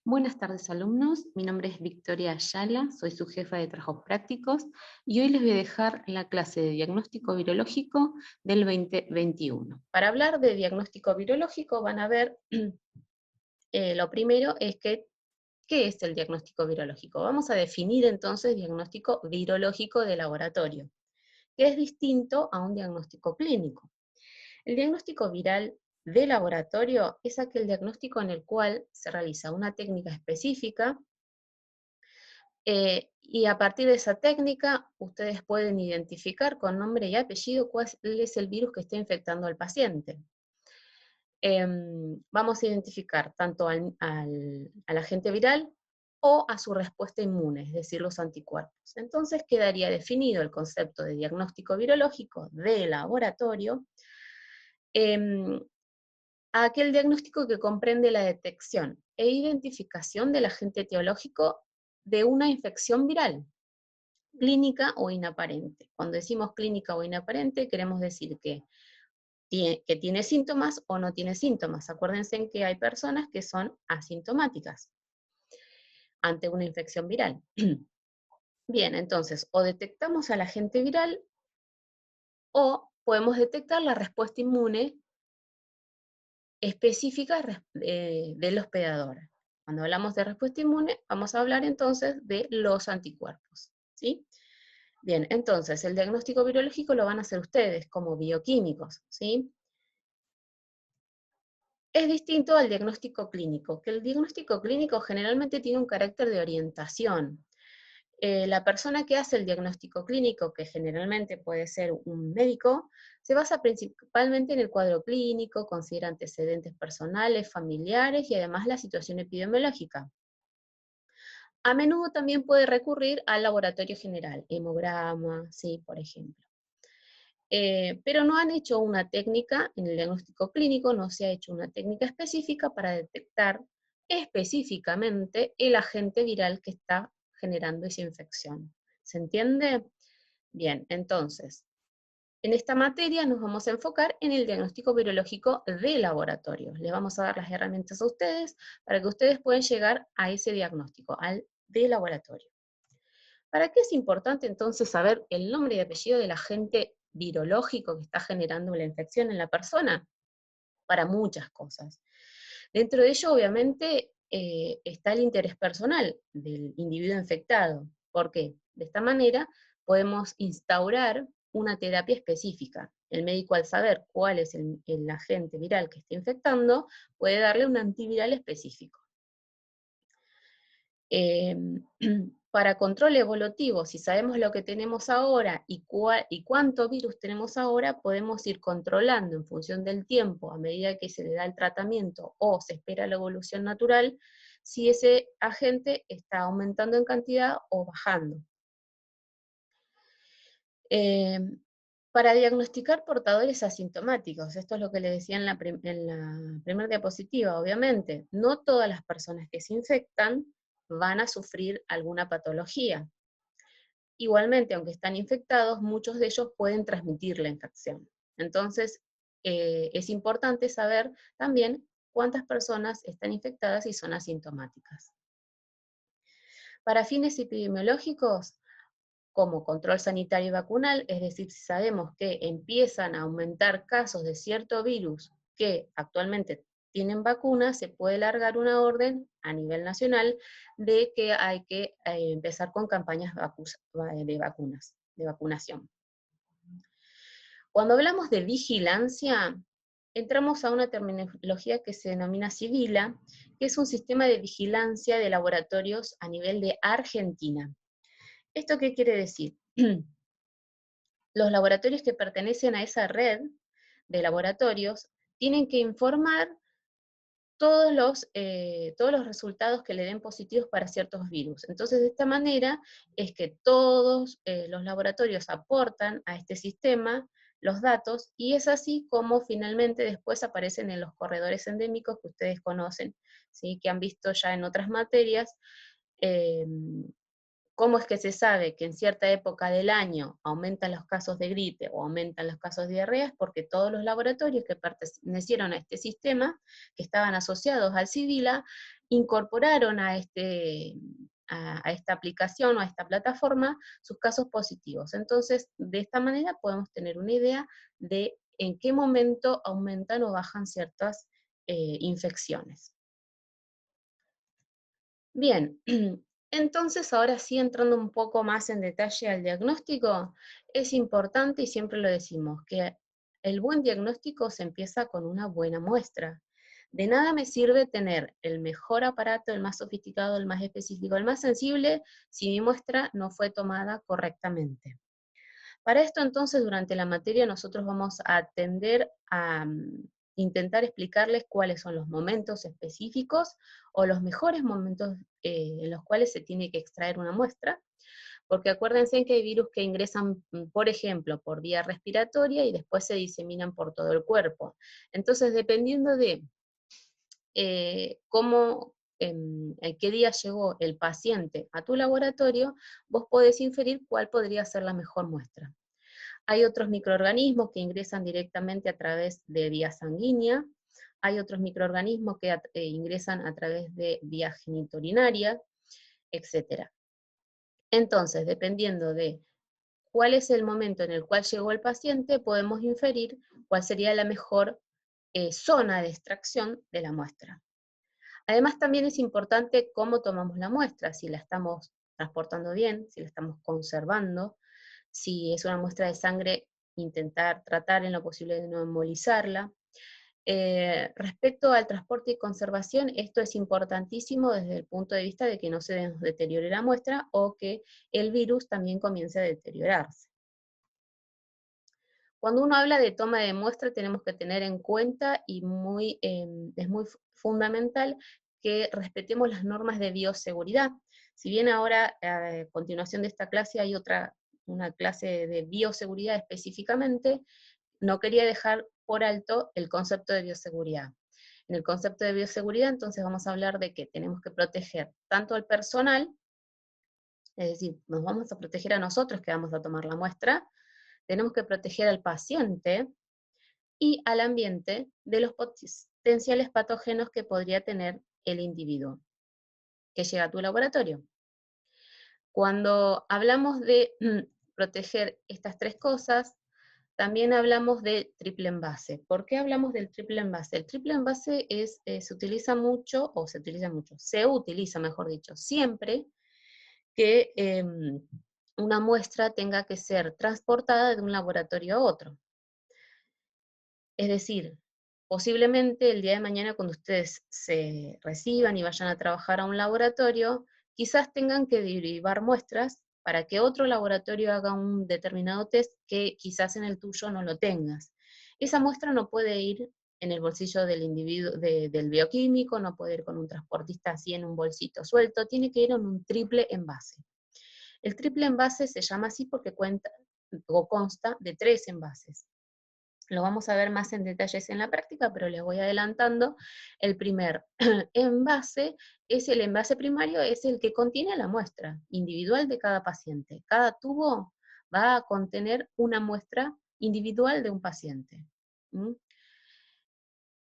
Buenas tardes, alumnos. Mi nombre es Victoria Ayala, soy su jefa de trabajos prácticos y hoy les voy a dejar la clase de diagnóstico virológico del 2021. Para hablar de diagnóstico virológico van a ver, lo primero es que, ¿qué es el diagnóstico virológico? Vamos a definir entonces diagnóstico virológico de laboratorio, que es distinto a un diagnóstico clínico. El diagnóstico viral de laboratorio es aquel diagnóstico en el cual se realiza una técnica específica y a partir de esa técnica ustedes pueden identificar con nombre y apellido cuál es el virus que está infectando al paciente. Vamos a identificar tanto al agente viral o a su respuesta inmune, es decir, los anticuerpos. Entonces quedaría definido el concepto de diagnóstico virológico de laboratorio, em, aquel diagnóstico que comprende la detección e identificación del agente etiológico de una infección viral, clínica o inaparente. Cuando decimos clínica o inaparente, queremos decir que tiene síntomas o no tiene síntomas. Acuérdense en que hay personas que son asintomáticas ante una infección viral. Bien, entonces, o detectamos al agente viral o podemos detectar la respuesta inmune específica del hospedador. Cuando hablamos de respuesta inmune, vamos a hablar entonces de los anticuerpos, ¿sí? Bien, entonces el diagnóstico virológico lo van a hacer ustedes como bioquímicos, ¿sí? Es distinto al diagnóstico clínico, que el diagnóstico clínico generalmente tiene un carácter de orientación. La persona que hace el diagnóstico clínico, que generalmente puede ser un médico, se basa principalmente en el cuadro clínico, considera antecedentes personales, familiares y además la situación epidemiológica. A menudo también puede recurrir al laboratorio general, hemograma, sí, por ejemplo. Pero no han hecho una técnica, en el diagnóstico clínico no se ha hecho una técnica específica para detectar específicamente el agente viral que está generando esa infección. ¿Se entiende? Bien, entonces, en esta materia nos vamos a enfocar en el diagnóstico virológico de laboratorio. Les vamos a dar las herramientas a ustedes para que ustedes puedan llegar a ese diagnóstico, al de laboratorio. ¿Para qué es importante entonces saber el nombre y apellido del agente virológico que está generando la infección en la persona? Para muchas cosas. Dentro de ello, obviamente, está el interés personal del individuo infectado. ¿Por qué? De esta manera podemos instaurar una terapia específica. El médico, al saber cuál es el agente viral que está infectando, puede darle un antiviral específico. Para control evolutivo, si sabemos lo que tenemos ahora y cuánto virus tenemos ahora, podemos ir controlando en función del tiempo, a medida que se le da el tratamiento o se espera la evolución natural, si ese agente está aumentando en cantidad o bajando. Eh, para diagnosticar portadores asintomáticos, esto es lo que le decía en la primera diapositiva, obviamente, no todas las personas que se infectan van a sufrir alguna patología. Igualmente, aunque están infectados, muchos de ellos pueden transmitir la infección. Entonces, es importante saber también cuántas personas están infectadas y son asintomáticas. Para fines epidemiológicos, como control sanitario y vacunal, es decir, si sabemos que empiezan a aumentar casos de cierto virus que actualmente tienen vacunas, se puede largar una orden a nivel nacional de que hay que empezar con campañas de vacunación. Cuando hablamos de vigilancia, entramos a una terminología que se denomina Civila, que es un sistema de vigilancia de laboratorios a nivel de Argentina. ¿Esto qué quiere decir? Los laboratorios que pertenecen a esa red de laboratorios tienen que informar todos los resultados que le den positivos para ciertos virus. Entonces, de esta manera es que todos los laboratorios aportan a este sistema los datos, y es así como finalmente después aparecen en los corredores endémicos que ustedes conocen, ¿sí? Que han visto ya en otras materias, eh, ¿Cómo es que se sabe que en cierta época del año aumentan los casos de gripe o aumentan los casos de diarrea? Es porque todos los laboratorios que pertenecieron a este sistema, que estaban asociados al CIDILA, incorporaron a esta aplicación o a esta plataforma sus casos positivos. Entonces, de esta manera podemos tener una idea de en qué momento aumentan o bajan ciertas infecciones. Bien, entonces ahora sí, entrando un poco más en detalle al diagnóstico, es importante, y siempre lo decimos, que el buen diagnóstico se empieza con una buena muestra. De nada me sirve tener el mejor aparato, el más sofisticado, el más específico, el más sensible, si mi muestra no fue tomada correctamente. Para esto entonces durante la materia nosotros vamos a atender a intentar explicarles cuáles son los momentos específicos o los mejores momentos en los cuales se tiene que extraer una muestra, porque acuérdense que hay virus que ingresan, por ejemplo, por vía respiratoria y después se diseminan por todo el cuerpo. Entonces, dependiendo de en qué día llegó el paciente a tu laboratorio, vos podés inferir cuál podría ser la mejor muestra. Hay otros microorganismos que ingresan directamente a través de vía sanguínea, hay otros microorganismos que ingresan a través de vía genitourinaria, etc. Entonces, dependiendo de cuál es el momento en el cual llegó el paciente, podemos inferir cuál sería la mejor zona de extracción de la muestra. Además, también es importante cómo tomamos la muestra, si la estamos transportando bien, si la estamos conservando, si es una muestra de sangre, intentar tratar en lo posible de no embolizarla. Respecto al transporte y conservación, esto es importantísimo desde el punto de vista de que no se nos deteriore la muestra o que el virus también comience a deteriorarse. Cuando uno habla de toma de muestra tenemos que tener en cuenta, y es muy fundamental, que respetemos las normas de bioseguridad. Si bien ahora, a continuación de esta clase, hay una clase de bioseguridad específicamente, no quería dejar por alto el concepto de bioseguridad. En el concepto de bioseguridad, entonces vamos a hablar de que tenemos que proteger tanto al personal, es decir, nos vamos a proteger a nosotros que vamos a tomar la muestra, tenemos que proteger al paciente y al ambiente de los potenciales patógenos que podría tener el individuo que llega a tu laboratorio. Cuando hablamos de proteger estas tres cosas, también hablamos de triple envase. ¿Por qué hablamos del triple envase? El triple envase se utiliza, mejor dicho, siempre que una muestra tenga que ser transportada de un laboratorio a otro. Es decir, posiblemente el día de mañana cuando ustedes se reciban y vayan a trabajar a un laboratorio, quizás tengan que derivar muestras para que otro laboratorio haga un determinado test que quizás en el tuyo no lo tengas. Esa muestra no puede ir en el bolsillo del individuo, del bioquímico, no puede ir con un transportista así en un bolsito suelto, tiene que ir en un triple envase. El triple envase se llama así porque consta de 3 envases. Lo vamos a ver más en detalles en la práctica, pero les voy adelantando. El primer envase el envase primario, es el que contiene la muestra individual de cada paciente. Cada tubo va a contener una muestra individual de un paciente.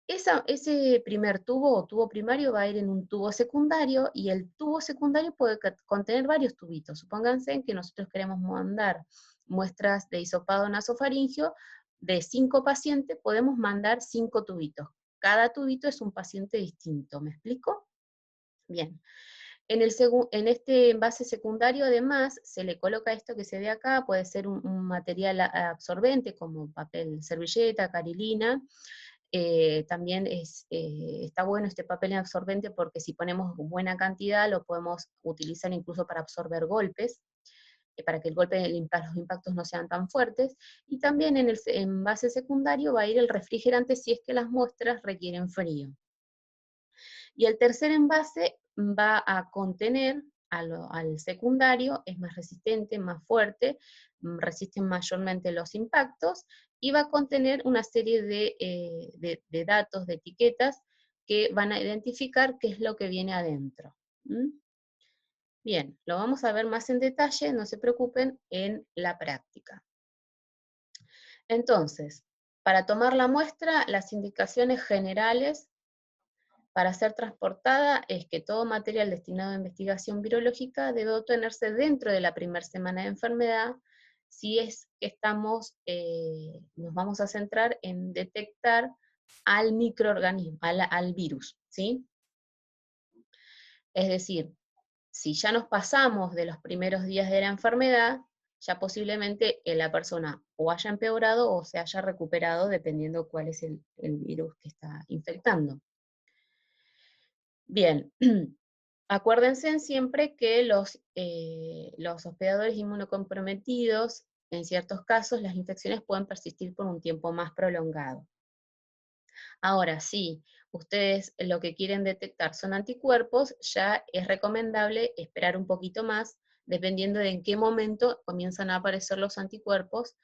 Ese primer tubo o tubo primario va a ir en un tubo secundario, y el tubo secundario puede contener varios tubitos. Supónganse que nosotros queremos mandar muestras de hisopado nasofaringio de 5 pacientes, podemos mandar 5 tubitos. Cada tubito es un paciente distinto, ¿me explico? Bien. En este envase secundario, además, se le coloca esto que se ve acá, puede ser un material absorbente como papel servilleta, carilina. También está bueno este papel absorbente porque si ponemos buena cantidad lo podemos utilizar incluso para absorber golpes, para que los impactos no sean tan fuertes. Y también en el envase secundario va a ir el refrigerante si es que las muestras requieren frío. Y el tercer envase va a contener al secundario, es más resistente, más fuerte, resisten mayormente los impactos, y va a contener una serie de datos, de etiquetas, que van a identificar qué es lo que viene adentro. Bien, lo vamos a ver más en detalle, no se preocupen, en la práctica. Entonces, para tomar la muestra, las indicaciones generales para ser transportada es que todo material destinado a investigación virológica debe obtenerse dentro de la primera semana de enfermedad, si es que nos vamos a centrar en detectar al microorganismo, al virus, ¿sí? Es decir, si ya nos pasamos de los primeros días de la enfermedad, ya posiblemente la persona o haya empeorado o se haya recuperado, dependiendo cuál es el virus que está infectando. Bien, acuérdense siempre que los hospedadores inmunocomprometidos, en ciertos casos, las infecciones pueden persistir por un tiempo más prolongado. Ahora, si ustedes lo que quieren detectar son anticuerpos, ya es recomendable esperar un poquito más, dependiendo de en qué momento comienzan a aparecer los anticuerpos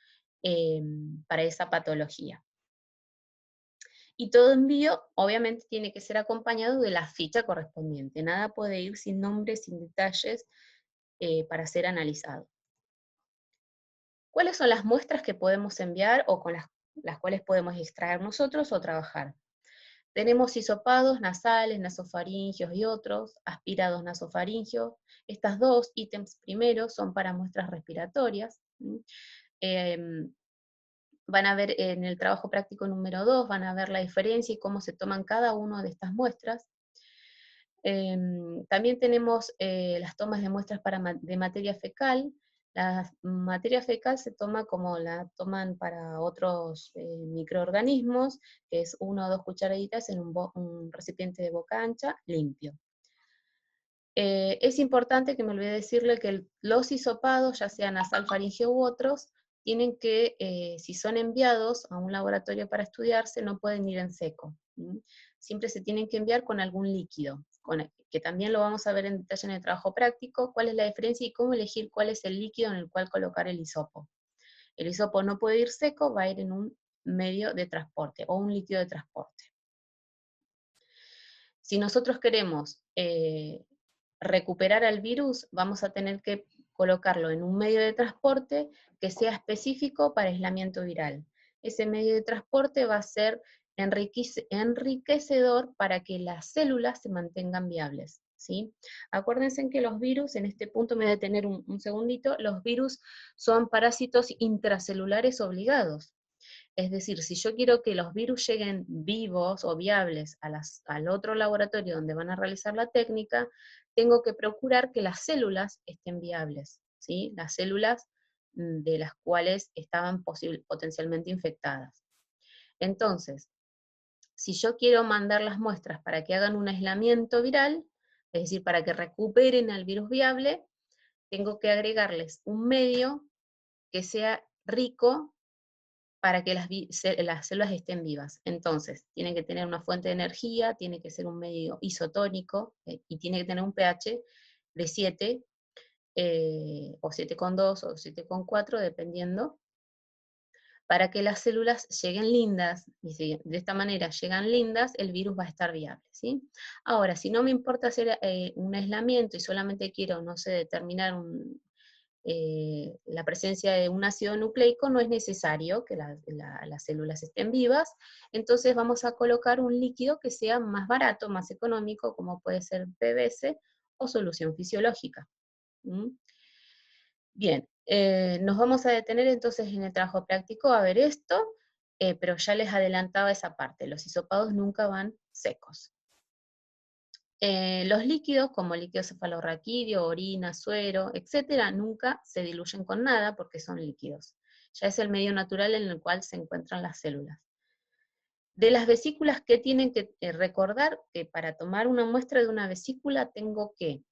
para esa patología. Y todo envío, obviamente, tiene que ser acompañado de la ficha correspondiente. Nada puede ir sin nombres, sin detalles, para ser analizado. ¿Cuáles son las muestras que podemos enviar o con las cuales podemos extraer nosotros o trabajar? Tenemos hisopados nasales, nasofaringios y otros, aspirados nasofaringios. Estas dos ítems primeros son para muestras respiratorias. Van a ver en el trabajo práctico número 2, van a ver la diferencia y cómo se toman cada una de estas muestras. También tenemos las tomas de muestras de materia fecal. La materia fecal se toma como la toman para otros microorganismos, que es 1 o 2 cucharaditas en un recipiente de boca ancha limpio. Es importante que me olvidé decirle que los hisopados, ya sean nasal, faríngeo u otros, tienen que, si son enviados a un laboratorio para estudiarse, no pueden ir en seco. Siempre se tienen que enviar con algún líquido, que también lo vamos a ver en detalle en el trabajo práctico, cuál es la diferencia y cómo elegir cuál es el líquido en el cual colocar el hisopo. El hisopo no puede ir seco, va a ir en un medio de transporte o un líquido de transporte. Si nosotros queremos recuperar al virus, vamos a tener que colocarlo en un medio de transporte que sea específico para aislamiento viral. Ese medio de transporte va a ser enriquecedor para que las células se mantengan viables, ¿sí? Acuérdense que los virus, en este punto me voy a detener un segundito, los virus son parásitos intracelulares obligados. Es decir, si yo quiero que los virus lleguen vivos o viables al otro laboratorio donde van a realizar la técnica, tengo que procurar que las células estén viables, ¿sí? Las células de las cuales estaban potencialmente infectadas. Entonces, si yo quiero mandar las muestras para que hagan un aislamiento viral, es decir, para que recuperen al virus viable, tengo que agregarles un medio que sea rico para que las células estén vivas. Entonces, tiene que tener una fuente de energía, tiene que ser un medio isotónico, y tiene que tener un pH de 7, o 7,2 o 7,4, dependiendo, para que las células lleguen lindas, y si de esta manera llegan lindas, el virus va a estar viable, ¿sí? Ahora, si no me importa hacer un aislamiento y solamente quiero, no sé, determinar la presencia de un ácido nucleico, no es necesario que las células estén vivas, entonces vamos a colocar un líquido que sea más barato, más económico, como puede ser PVC o solución fisiológica. Bien, nos vamos a detener entonces en el trabajo práctico a ver esto, pero ya les adelantaba esa parte, los hisopados nunca van secos. Los líquidos, como líquido cefalorraquídeo, orina, suero, etcétera, nunca se diluyen con nada porque son líquidos. Ya es el medio natural en el cual se encuentran las células. De las vesículas, ¿qué tienen que recordar? Que para tomar una muestra de una vesícula tengo que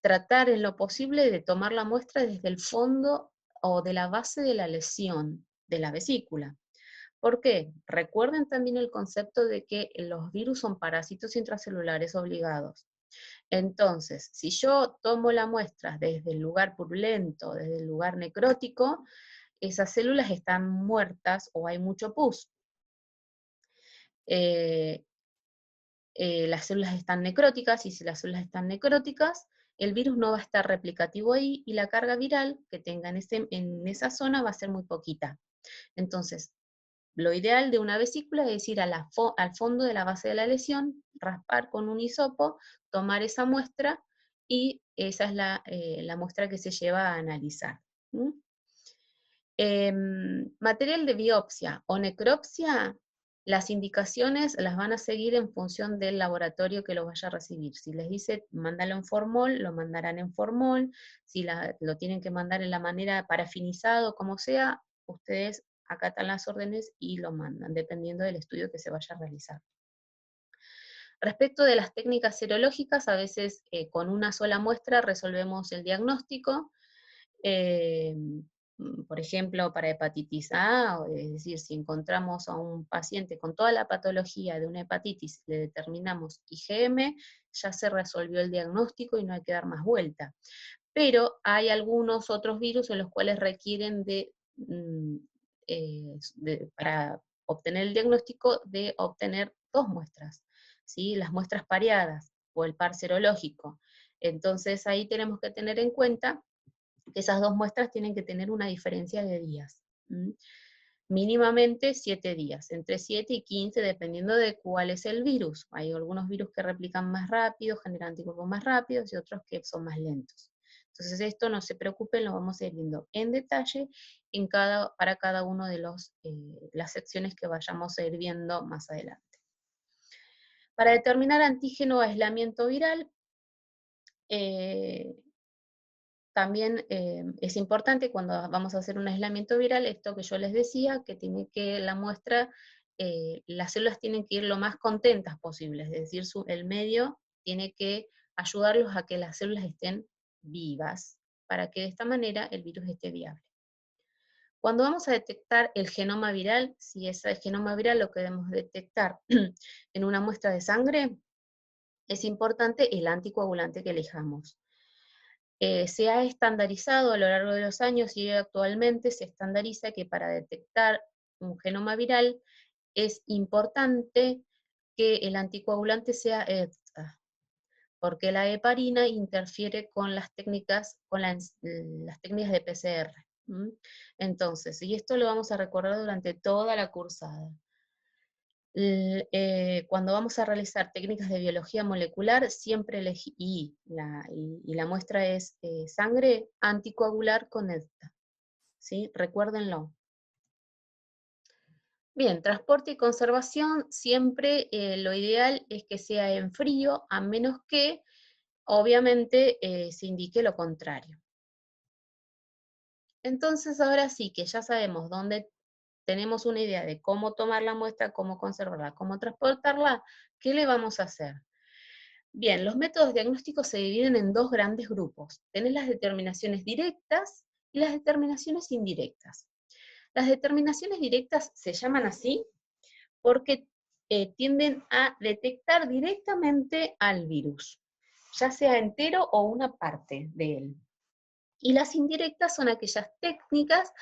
tratar en lo posible de tomar la muestra desde el fondo o de la base de la lesión de la vesícula. ¿Por qué? Recuerden también el concepto de que los virus son parásitos intracelulares obligados. Entonces, si yo tomo la muestra desde el lugar purulento, desde el lugar necrótico, esas células están muertas o hay mucho pus. Las células están necróticas, y si las células están necróticas, el virus no va a estar replicativo ahí y la carga viral que tenga en esa zona va a ser muy poquita. Entonces, lo ideal de una vesícula es ir al fondo de la base de la lesión, raspar con un hisopo, tomar esa muestra y esa es la muestra que se lleva a analizar. Material de biopsia o necropsia, las indicaciones las van a seguir en función del laboratorio que lo vaya a recibir. Si les dice mándalo en formol, lo mandarán en formol. Si lo tienen que mandar en la manera parafinizado, como sea, ustedes acatan las órdenes y lo mandan, dependiendo del estudio que se vaya a realizar. Respecto de las técnicas serológicas, a veces con una sola muestra resolvemos el diagnóstico. Por ejemplo, para hepatitis A, es decir, si encontramos a un paciente con toda la patología de una hepatitis, le determinamos IgM, ya se resolvió el diagnóstico y no hay que dar más vuelta. Pero hay algunos otros virus en los cuales requieren para obtener el diagnóstico, de obtener 2 muestras, ¿sí? Las muestras pareadas o el par serológico. Entonces ahí tenemos que tener en cuenta que esas 2 muestras tienen que tener una diferencia de días. Mínimamente 7 días, entre 7 y 15, dependiendo de cuál es el virus. Hay algunos virus que replican más rápido, generan anticuerpos más rápidos, y otros que son más lentos. Entonces esto, no se preocupen, lo vamos a ir viendo en detalle para cada uno de las secciones que vayamos a ir viendo más adelante. Para determinar antígeno o aislamiento viral, también es importante cuando vamos a hacer un aislamiento viral, esto que yo les decía, que tiene que la muestra, las células tienen que ir lo más contentas posible, es decir, el medio tiene que ayudarlos a que las células estén vivas, para que de esta manera el virus esté viable. Cuando vamos a detectar el genoma viral, si es el genoma viral lo que debemos detectar en una muestra de sangre, es importante el anticoagulante que elijamos. Se ha estandarizado a lo largo de los años y actualmente se estandariza que para detectar un genoma viral es importante que el anticoagulante sea EDTA, porque la heparina interfiere con las técnicas, las técnicas de PCR. Entonces, y esto lo vamos a recordar durante toda la cursada. Cuando vamos a realizar técnicas de biología molecular, siempre y la muestra es sangre, anticoagular con EDTA, ¿sí? Recuérdenlo. Bien, transporte y conservación, siempre lo ideal es que sea en frío, a menos que, obviamente, se indique lo contrario. Entonces, ahora sí que ya sabemos dónde tenemos una idea de cómo tomar la muestra, cómo conservarla, cómo transportarla, ¿qué le vamos a hacer? Bien, los métodos diagnósticos se dividen en 2 grandes grupos. Tenés las determinaciones directas y las determinaciones indirectas. Las determinaciones directas se llaman así porque tienden a detectar directamente al virus, ya sea entero o una parte de él. Y las indirectas son aquellas técnicas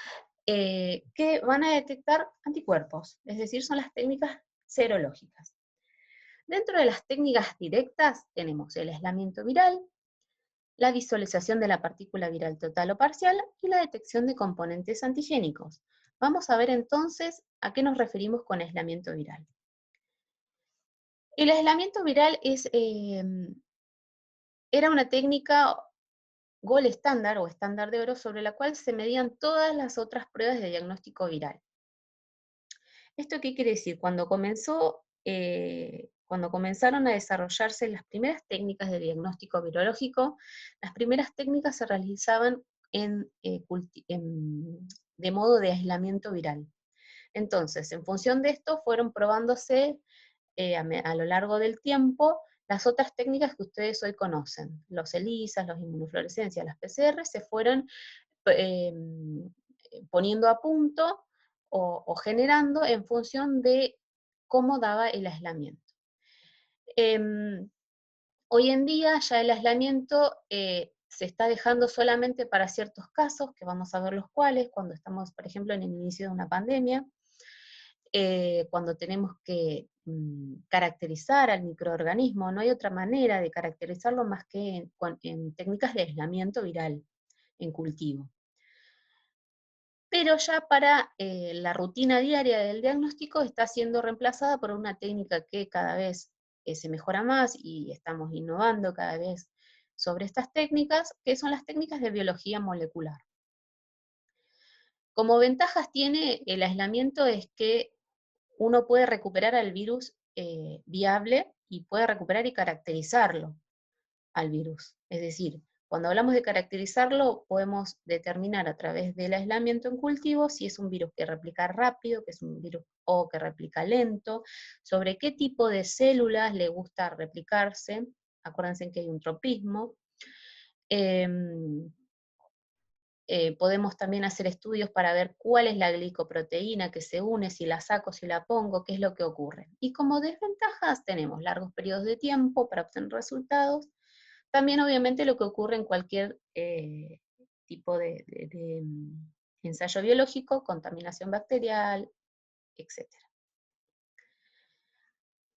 que van a detectar anticuerpos, es decir, son las técnicas serológicas. Dentro de las técnicas directas tenemos el aislamiento viral, la visualización de la partícula viral total o parcial y la detección de componentes antigénicos. Vamos a ver entonces a qué nos referimos con aislamiento viral. El aislamiento viral era una técnica gold estándar o estándar de oro sobre la cual se medían todas las otras pruebas de diagnóstico viral. ¿Esto qué quiere decir? Cuando comenzaron a desarrollarse las primeras técnicas de diagnóstico virológico, las primeras técnicas se realizaban de modo de aislamiento viral. Entonces, en función de esto, fueron probándose a lo largo del tiempo las otras técnicas que ustedes hoy conocen. Los ELISAs, los inmunofluorescencias, las PCR, se fueron poniendo a punto o generando en función de cómo daba el aislamiento. Hoy en día ya el aislamiento se está dejando solamente para ciertos casos, que vamos a ver los cuales, cuando estamos, por ejemplo, en el inicio de una pandemia, cuando tenemos que caracterizar al microorganismo, no hay otra manera de caracterizarlo más que en técnicas de aislamiento viral en cultivo. Pero ya para la rutina diaria del diagnóstico está siendo reemplazada por una técnica que cada vez se mejora más y estamos innovando cada vez sobre estas técnicas, que son las técnicas de biología molecular. Como ventajas tiene el aislamiento es que uno puede recuperar al virus viable y puede recuperar y caracterizarlo al virus. Es decir, cuando hablamos de caracterizarlo, podemos determinar a través del aislamiento en cultivo si es un virus que replica rápido, que es un virus o que replica lento, sobre qué tipo de células le gusta replicarse. Acuérdense que hay un tropismo. Podemos también hacer estudios para ver cuál es la glicoproteína que se une, si la saco, si la pongo, qué es lo que ocurre. Y como desventajas tenemos largos periodos de tiempo para obtener resultados, también obviamente lo que ocurre en cualquier tipo de ensayo biológico, contaminación bacterial, etc.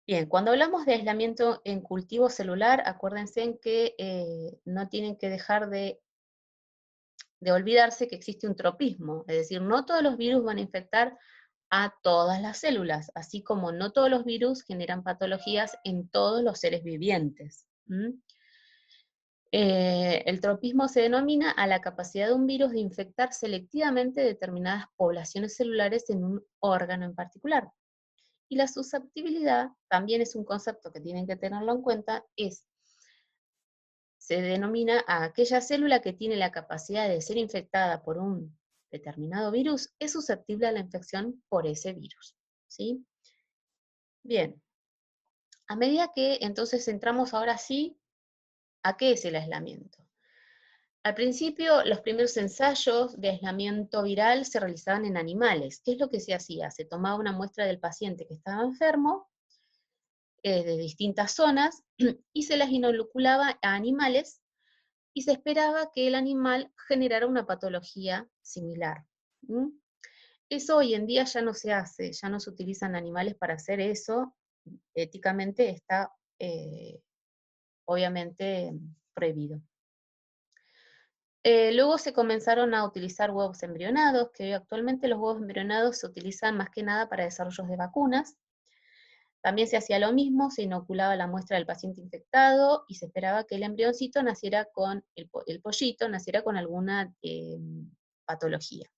Bien, cuando hablamos de aislamiento en cultivo celular, acuérdense en que no tienen que dejar de olvidarse que existe un tropismo, es decir, no todos los virus van a infectar a todas las células, así como no todos los virus generan patologías en todos los seres vivientes. El tropismo se denomina a la capacidad de un virus de infectar selectivamente determinadas poblaciones celulares en un órgano en particular. Y la susceptibilidad también es un concepto que tienen que tenerlo en cuenta, se denomina a aquella célula que tiene la capacidad de ser infectada por un determinado virus, es susceptible a la infección por ese virus. ¿Sí? Bien, a medida que entonces entramos ahora sí, ¿a qué es el aislamiento? Al principio, los primeros ensayos de aislamiento viral se realizaban en animales. ¿Qué es lo que se hacía? Se tomaba una muestra del paciente que estaba enfermo, de distintas zonas, y se las inoculaba a animales, y se esperaba que el animal generara una patología similar. ¿Mm? Eso hoy en día ya no se hace, ya no se utilizan animales para hacer eso, éticamente está obviamente prohibido. Luego se comenzaron a utilizar huevos embrionados, que actualmente los huevos embrionados se utilizan más que nada para desarrollos de vacunas. También se hacía lo mismo, se inoculaba la muestra del paciente infectado y se esperaba que el embrioncito naciera con, el pollito naciera con alguna patología.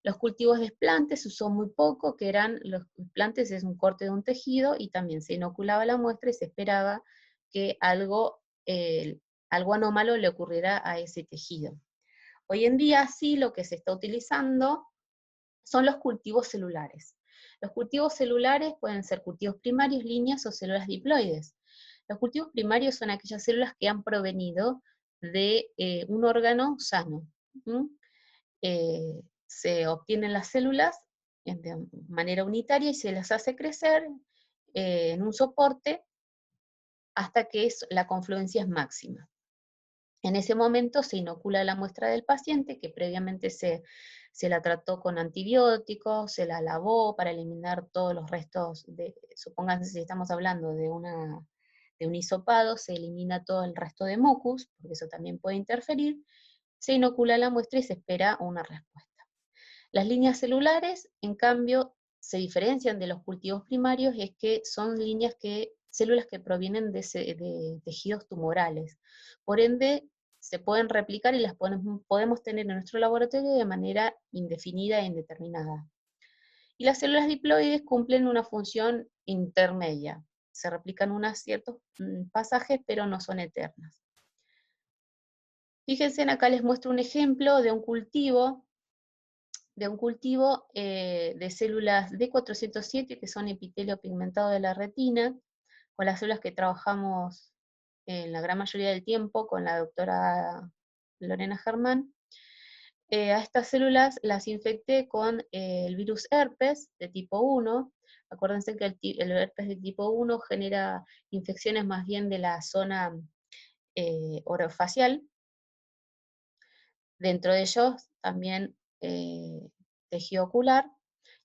Los cultivos de desplantes se usó muy poco, que eran, los desplantes es un corte de un tejido y también se inoculaba la muestra y se esperaba que algo anómalo le ocurriera a ese tejido. Hoy en día sí lo que se está utilizando son los cultivos celulares. Los cultivos celulares pueden ser cultivos primarios, líneas o células diploides. Los cultivos primarios son aquellas células que han provenido de un órgano sano. Se obtienen las células de manera unitaria y se las hace crecer en un soporte hasta que la confluencia es máxima. En ese momento se inocula la muestra del paciente, que previamente se la trató con antibióticos, se la lavó para eliminar todos los restos, supónganse si estamos hablando de un hisopado, se elimina todo el resto de mucus, porque eso también puede interferir, se inocula la muestra y se espera una respuesta. Las líneas celulares, en cambio, se diferencian de los cultivos primarios, y es que son células que provienen de tejidos tumorales. Por ende, se pueden replicar y las podemos tener en nuestro laboratorio de manera indefinida e indeterminada. Y las células diploides cumplen una función intermedia. Se replican unos ciertos pasajes, pero no son eternas. Fíjense, acá les muestro un ejemplo de un cultivo de células D407, que son epitelio pigmentado de la retina, con las células que trabajamos en la gran mayoría del tiempo con la doctora Lorena Germán. A estas células las infecté con el virus herpes de tipo 1. Acuérdense que el herpes de tipo 1 genera infecciones más bien de la zona orofacial. Dentro de ellos también tejido ocular.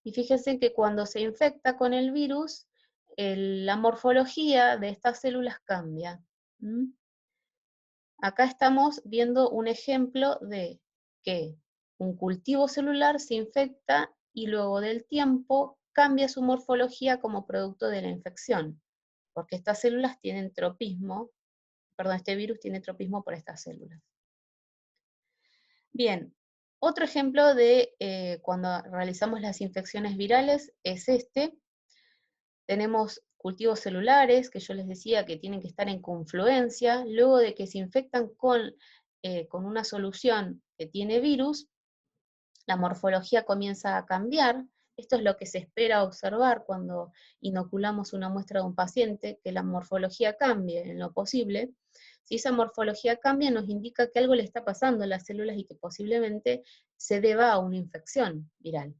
Y fíjense que cuando se infecta con el virus, la morfología de estas células cambia. ¿Mm? Acá estamos viendo un ejemplo de que un cultivo celular se infecta y luego del tiempo cambia su morfología como producto de la infección, porque estas células tienen tropismo, perdón, este virus tiene tropismo por estas células. Bien, otro ejemplo de cuando realizamos las infecciones virales es este. Tenemos cultivos celulares, que yo les decía que tienen que estar en confluencia, luego de que se infectan con una solución que tiene virus, la morfología comienza a cambiar. Esto es lo que se espera observar cuando inoculamos una muestra de un paciente, que la morfología cambie en lo posible. Si esa morfología cambia, nos indica que algo le está pasando a las células y que posiblemente se deba a una infección viral.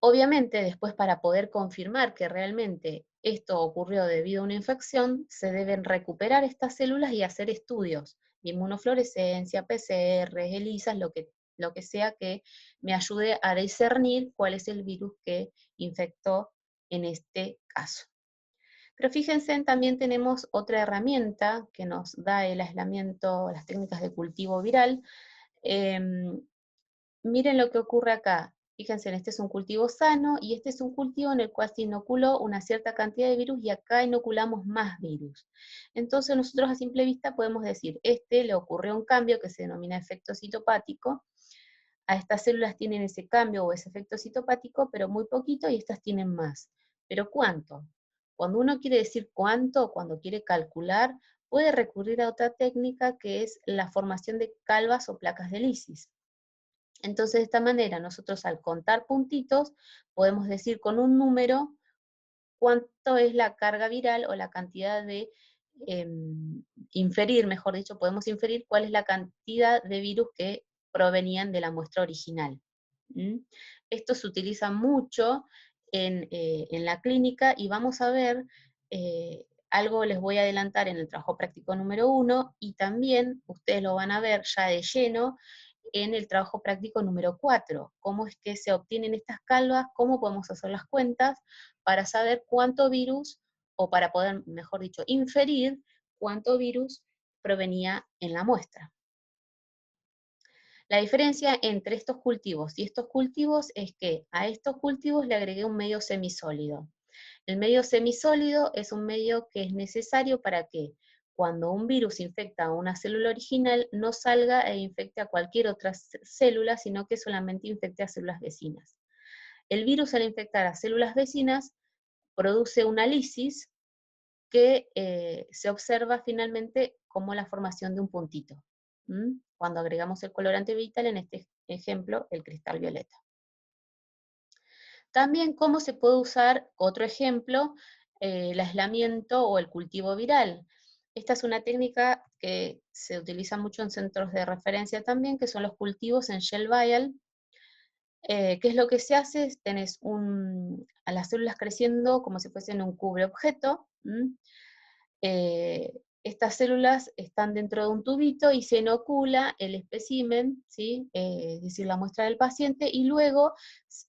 Obviamente, después para poder confirmar que realmente esto ocurrió debido a una infección, se deben recuperar estas células y hacer estudios de inmunofluorescencia, PCR, ELISAs, lo que sea que me ayude a discernir cuál es el virus que infectó en este caso. Pero fíjense, también tenemos otra herramienta que nos da el aislamiento, las técnicas de cultivo viral. Miren lo que ocurre acá. Fíjense, este es un cultivo sano y este es un cultivo en el cual se inoculó una cierta cantidad de virus y acá inoculamos más virus. Entonces nosotros a simple vista podemos decir, le ocurrió un cambio que se denomina efecto citopático. A estas células tienen ese cambio o ese efecto citopático, pero muy poquito, y estas tienen más. ¿Pero cuánto? Cuando uno quiere decir cuánto, cuando quiere calcular, puede recurrir a otra técnica que es la formación de calvas o placas de lisis. Entonces, de esta manera, nosotros al contar puntitos, podemos decir con un número cuánto es la carga viral o la cantidad de, inferir, mejor dicho, podemos inferir cuál es la cantidad de virus que provenían de la muestra original. ¿Mm? Esto se utiliza mucho en la clínica y vamos a ver, algo les voy a adelantar en el trabajo práctico número 1 y también ustedes lo van a ver ya de lleno en el trabajo práctico número 4, cómo es que se obtienen estas calvas, cómo podemos hacer las cuentas para saber cuánto virus, o para poder, mejor dicho, inferir cuánto virus provenía en la muestra. La diferencia entre estos cultivos y estos cultivos es que a estos cultivos le agregué un medio semisólido. El medio semisólido es un medio que es necesario para que cuando un virus infecta a una célula original no salga e infecte a cualquier otra célula, sino que solamente infecte a células vecinas. El virus, al infectar a células vecinas, produce una lisis que se observa finalmente como la formación de un puntito, cuando agregamos el colorante vital, en este ejemplo, el cristal violeta. También cómo se puede usar, otro ejemplo, el aislamiento o el cultivo viral. Esta es una técnica que se utiliza mucho en centros de referencia también, que son los cultivos en shell vial. ¿Qué es lo que se hace? Tenés a las células creciendo como si fuesen un cubre objeto. Estas células están dentro de un tubito y se inocula el espécimen, ¿sí? Es decir, la muestra del paciente, y luego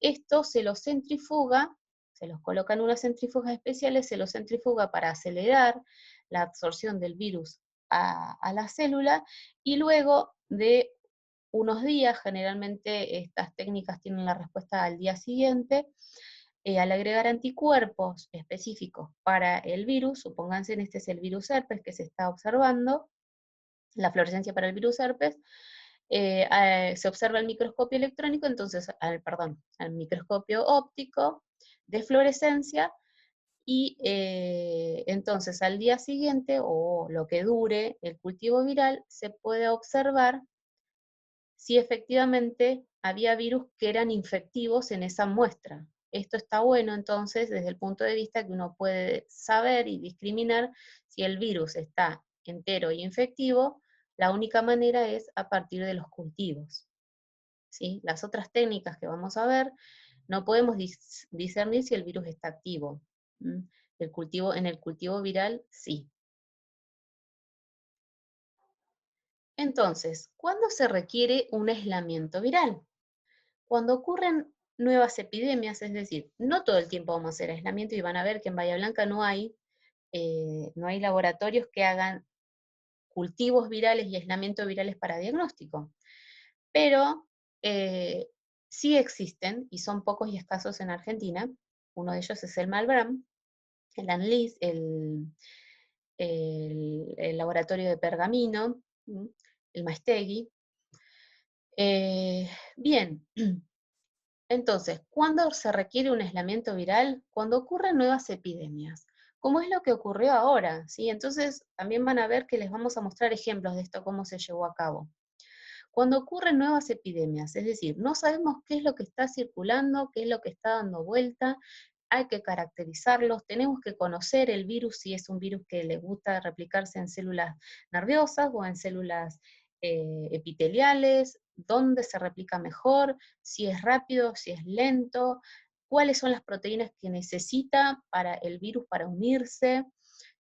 esto se lo centrifuga, se los coloca en unas centrífugas especiales, se lo centrifuga para acelerar la absorción del virus a la célula, y luego de unos días, generalmente estas técnicas tienen la respuesta al día siguiente, al agregar anticuerpos específicos para el virus, supónganse, este es el virus herpes que se está observando, la fluorescencia para el virus herpes, se observa el microscopio electrónico, entonces, al microscopio óptico de fluorescencia, y entonces al día siguiente, o lo que dure el cultivo viral, se puede observar si efectivamente había virus que eran infectivos en esa muestra. Esto está bueno entonces desde el punto de vista que uno puede saber y discriminar si el virus está entero y infectivo. La única manera es a partir de los cultivos, ¿sí? Las otras técnicas que vamos a ver, no podemos discernir si el virus está activo. En el cultivo viral, sí. Entonces, ¿cuándo se requiere un aislamiento viral? Cuando ocurren nuevas epidemias, es decir, no todo el tiempo vamos a hacer aislamiento y van a ver que en Bahía Blanca no hay laboratorios que hagan cultivos virales y aislamiento virales para diagnóstico, pero sí existen y son pocos y escasos en Argentina. Uno de ellos es el Malbrán, el ANLIS, el laboratorio de Pergamino, el Maestegui. Bien, entonces, ¿cuándo se requiere un aislamiento viral? Cuando ocurren nuevas epidemias, como es lo que ocurrió ahora, ¿sí? Entonces, también van a ver que les vamos a mostrar ejemplos de esto, cómo se llevó a cabo. Cuando ocurren nuevas epidemias, es decir, no sabemos qué es lo que está circulando, qué es lo que está dando vuelta, hay que caracterizarlos, tenemos que conocer el virus, si es un virus que le gusta replicarse en células nerviosas o en células epiteliales, dónde se replica mejor, si es rápido, si es lento, cuáles son las proteínas que necesita para el virus para unirse,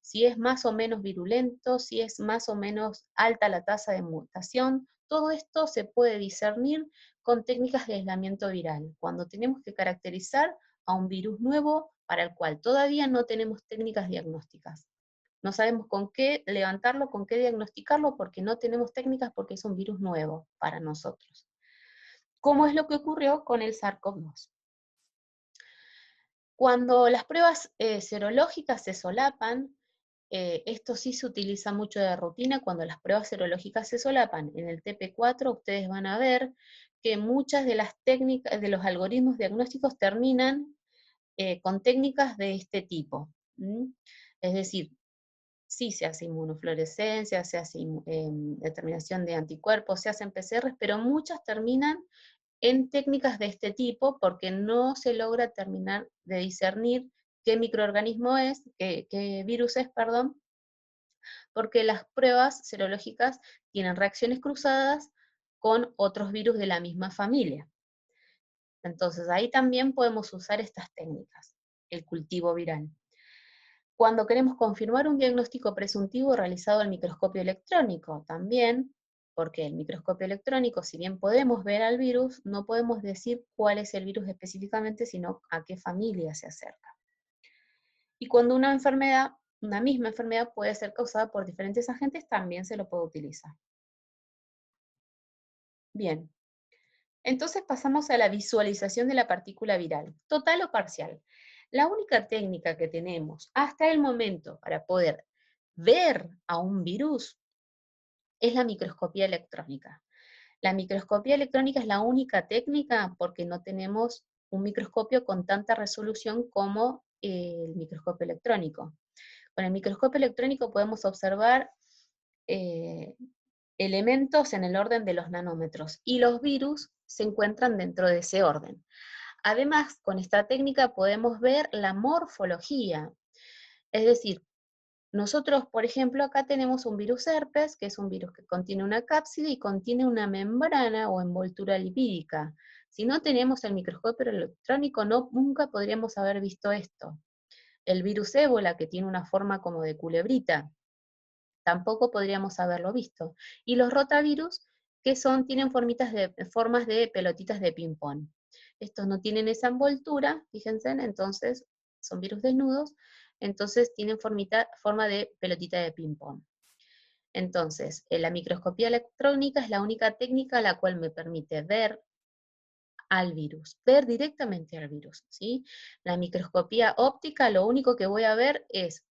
si es más o menos virulento, si es más o menos alta la tasa de mutación. Todo esto se puede discernir con técnicas de aislamiento viral, cuando tenemos que caracterizar a un virus nuevo para el cual todavía no tenemos técnicas diagnósticas. No sabemos con qué levantarlo, con qué diagnosticarlo, porque no tenemos técnicas, porque es un virus nuevo para nosotros. ¿Cómo es lo que ocurrió con el SARS-CoV-2? Cuando las pruebas serológicas se solapan, esto sí se utiliza mucho de rutina, cuando las pruebas serológicas se solapan. En el TP4 ustedes van a ver que muchas de las técnicas, de los algoritmos diagnósticos terminan con técnicas de este tipo. Es decir, sí se hace inmunofluorescencia, se hace determinación de anticuerpos, se hacen PCRs, pero muchas terminan en técnicas de este tipo porque no se logra terminar de discernir qué microorganismo es, qué virus es, perdón, porque las pruebas serológicas tienen reacciones cruzadas con otros virus de la misma familia. Entonces ahí también podemos usar estas técnicas, el cultivo viral. Cuando queremos confirmar un diagnóstico presuntivo realizado al microscopio electrónico, también, porque el microscopio electrónico, si bien podemos ver al virus, no podemos decir cuál es el virus específicamente, sino a qué familia se acerca. Y cuando una misma enfermedad puede ser causada por diferentes agentes, también se lo puede utilizar. Bien, entonces pasamos a la visualización de la partícula viral, total o parcial. La única técnica que tenemos hasta el momento para poder ver a un virus es la microscopía electrónica. La microscopía electrónica es la única técnica porque no tenemos un microscopio con tanta resolución como el microscopio electrónico. Con el microscopio electrónico podemos observar elementos en el orden de los nanómetros y los virus se encuentran dentro de ese orden. Además, con esta técnica podemos ver la morfología, es decir, nosotros, por ejemplo, acá tenemos un virus herpes, que es un virus que contiene una cápside y contiene una membrana o envoltura lipídica. Si no tenemos el microscopio electrónico, nunca podríamos haber visto esto. El virus ébola, que tiene una forma como de culebrita, tampoco podríamos haberlo visto. Y los rotavirus, que tienen formas de pelotitas de ping-pong. Estos no tienen esa envoltura, fíjense, entonces son virus desnudos, entonces tienen forma de pelotita de ping-pong. Entonces, la microscopía electrónica es la única técnica la cual me permite ver al virus, ver directamente al virus, ¿sí? La microscopía óptica, lo único que voy a ver es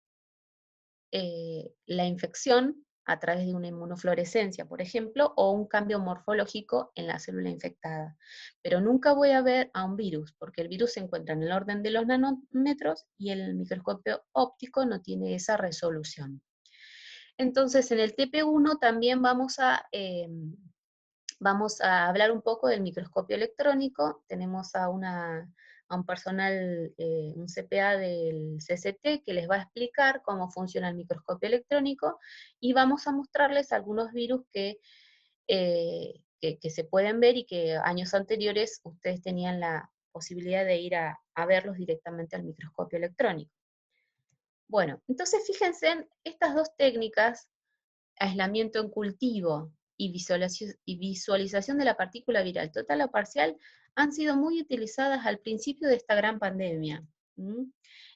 la infección a través de una inmunofluorescencia, por ejemplo, o un cambio morfológico en la célula infectada. Pero nunca voy a ver a un virus, porque el virus se encuentra en el orden de los nanómetros y el microscopio óptico no tiene esa resolución. Entonces, en el TP1 también vamos a hablar un poco del microscopio electrónico. Tenemos a un personal, un CPA del CCT que les va a explicar cómo funciona el microscopio electrónico y vamos a mostrarles algunos virus que se pueden ver y que años anteriores ustedes tenían la posibilidad de ir a verlos directamente al microscopio electrónico. Bueno, entonces fíjense en estas dos técnicas, aislamiento en cultivo y visualización de la partícula viral total o parcial, han sido muy utilizadas al principio de esta gran pandemia.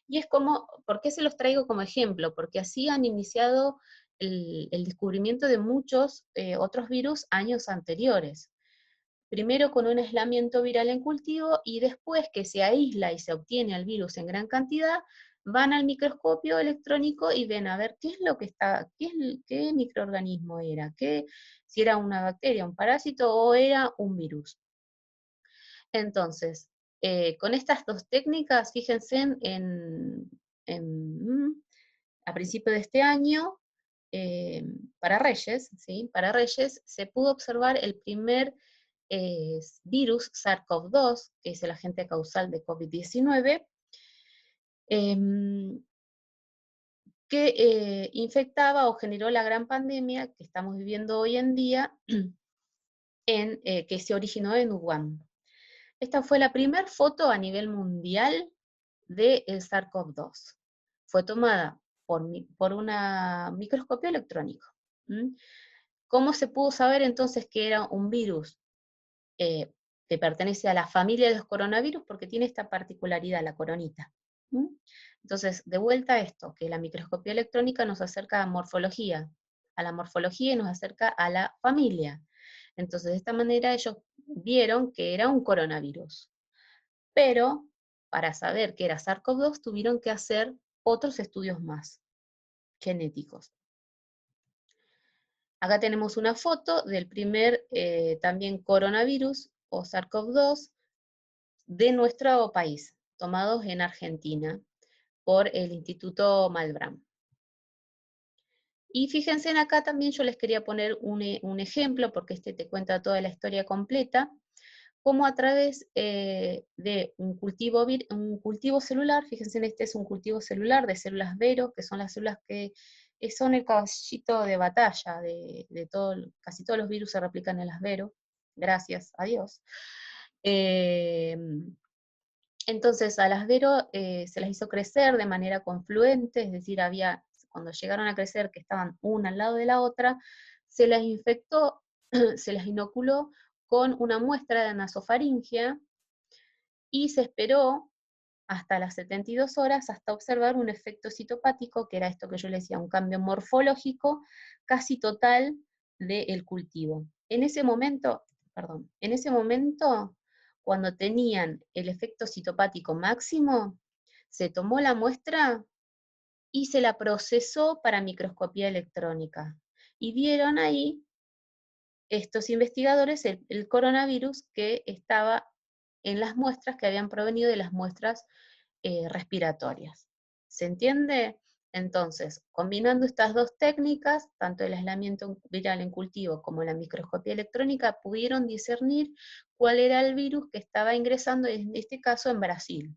Y es como, ¿por qué se los traigo como ejemplo? Porque así han iniciado el descubrimiento de muchos otros virus años anteriores. Primero con un aislamiento viral en cultivo y después que se aísla y se obtiene al virus en gran cantidad, van al microscopio electrónico y ven a ver qué es lo que está, qué microorganismo era, si era una bacteria, un parásito o era un virus. Entonces, con estas dos técnicas, fíjense a principio de este año, para Reyes, ¿sí? Para Reyes se pudo observar el primer virus SARS-CoV-2, que es el agente causal de COVID-19, que infectaba o generó la gran pandemia que estamos viviendo hoy en día, que se originó en Wuhan. Esta fue la primera foto a nivel mundial del SARS-CoV-2. Fue tomada por una microscopio electrónico. ¿Cómo se pudo saber entonces que era un virus que pertenece a la familia de los coronavirus? Porque tiene esta particularidad, la coronita. Entonces, de vuelta a esto, que la microscopía electrónica nos acerca a la morfología y nos acerca a la familia. Entonces, de esta manera ellos vieron que era un coronavirus. Pero, para saber que era SARS-CoV-2, tuvieron que hacer otros estudios más genéticos. Acá tenemos una foto del primer también coronavirus o SARS-CoV-2 de nuestro país, tomados en Argentina por el Instituto Malbrán. Y fíjense en acá también yo les quería poner un ejemplo, porque este te cuenta toda la historia completa, cómo a través de un cultivo celular, fíjense en este es un cultivo celular de células Vero, que son las células que son el caballito de batalla de casi todos los virus se replican en las Vero, gracias a Dios. Entonces a las Vero se las hizo crecer de manera confluente, es decir, cuando llegaron a crecer, que estaban una al lado de la otra, se las infectó, se las inoculó con una muestra de nasofaringia y se esperó hasta las 72 horas hasta observar un efecto citopático, que era esto que yo les decía, un cambio morfológico casi total del cultivo. En ese momento, cuando tenían el efecto citopático máximo, se tomó la muestra y se la procesó para microscopía electrónica. Y vieron ahí estos investigadores el coronavirus que estaba en las muestras que habían provenido de las muestras respiratorias. ¿Se entiende? Entonces, combinando estas dos técnicas, tanto el aislamiento viral en cultivo como la microscopía electrónica, pudieron discernir cuál era el virus que estaba ingresando, en este caso en Brasil.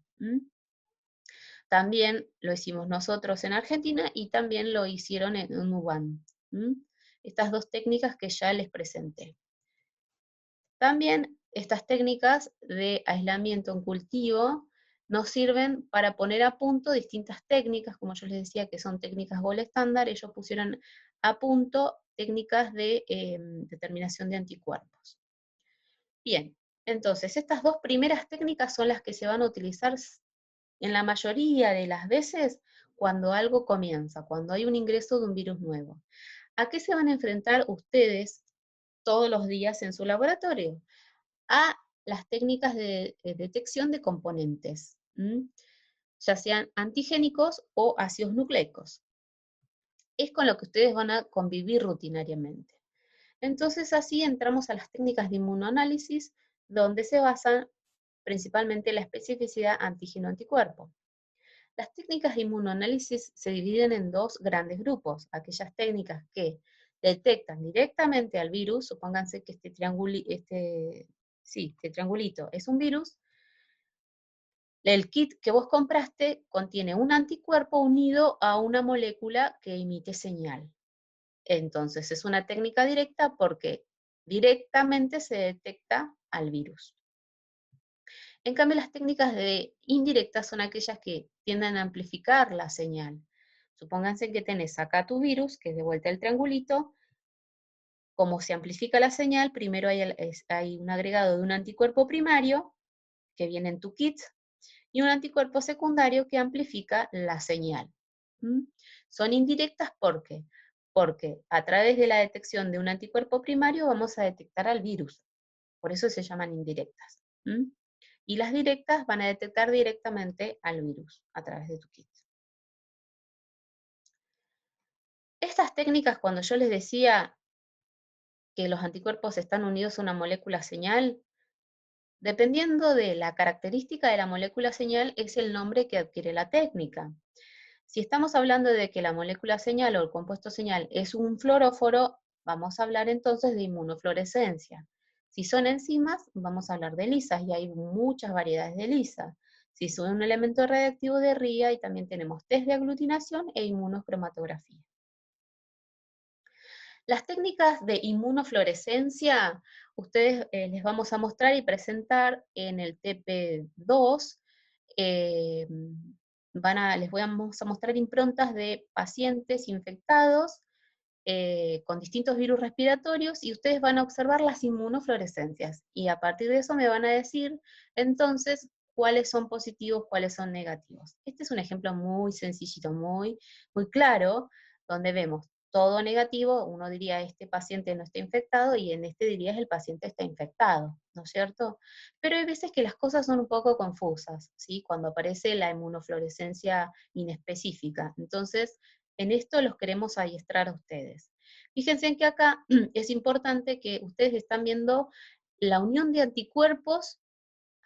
También lo hicimos nosotros en Argentina y también lo hicieron en Wuhan. Estas dos técnicas que ya les presenté. También estas técnicas de aislamiento en cultivo nos sirven para poner a punto distintas técnicas, como yo les decía que son técnicas gold estándar, ellos pusieron a punto técnicas de determinación de anticuerpos. Bien, entonces estas dos primeras técnicas son las que se van a utilizar en la mayoría de las veces cuando algo comienza, cuando hay un ingreso de un virus nuevo. ¿A qué se van a enfrentar ustedes todos los días en su laboratorio? A las técnicas de detección de componentes, ya sean antigénicos o ácidos nucleicos. Es con lo que ustedes van a convivir rutinariamente. Entonces así entramos a las técnicas de inmunoanálisis, donde se basan principalmente la especificidad antígeno-anticuerpo. Las técnicas de inmunoanálisis se dividen en dos grandes grupos, aquellas técnicas que detectan directamente al virus, supónganse que este triangulito es un virus, el kit que vos compraste contiene un anticuerpo unido a una molécula que emite señal. Entonces es una técnica directa porque directamente se detecta al virus. En cambio, las técnicas indirectas son aquellas que tienden a amplificar la señal. Supónganse que tenés acá tu virus, que es de vuelta el triangulito. Como se amplifica la señal, primero hay un agregado de un anticuerpo primario, que viene en tu kit, y un anticuerpo secundario que amplifica la señal. ¿Mm? Son indirectas porque a través de la detección de un anticuerpo primario vamos a detectar al virus. Por eso se llaman indirectas. ¿Mm? Y las directas van a detectar directamente al virus a través de tu kit. Estas técnicas, cuando yo les decía que los anticuerpos están unidos a una molécula señal, dependiendo de la característica de la molécula señal, es el nombre que adquiere la técnica. Si estamos hablando de que la molécula señal o el compuesto señal es un fluoróforo, vamos a hablar entonces de inmunofluorescencia. Si son enzimas, vamos a hablar de lisas, y hay muchas variedades de lisas. Si son un elemento radiactivo de RIA, y también tenemos test de aglutinación e inmunocromatografía. Las técnicas de inmunofluorescencia, ustedes les vamos a mostrar y presentar en el TP2. Les vamos a mostrar improntas de pacientes infectados con distintos virus respiratorios, y ustedes van a observar las inmunofluorescencias. Y a partir de eso me van a decir, entonces, cuáles son positivos, cuáles son negativos. Este es un ejemplo muy sencillito, muy claro, donde vemos todo negativo. Uno diría, este paciente no está infectado, y en este dirías, el paciente está infectado, ¿no es cierto? Pero hay veces que las cosas son un poco confusas, ¿sí? Cuando aparece la inmunofluorescencia inespecífica. Entonces, en esto los queremos adiestrar a ustedes. Fíjense en que acá es importante que ustedes están viendo la unión de anticuerpos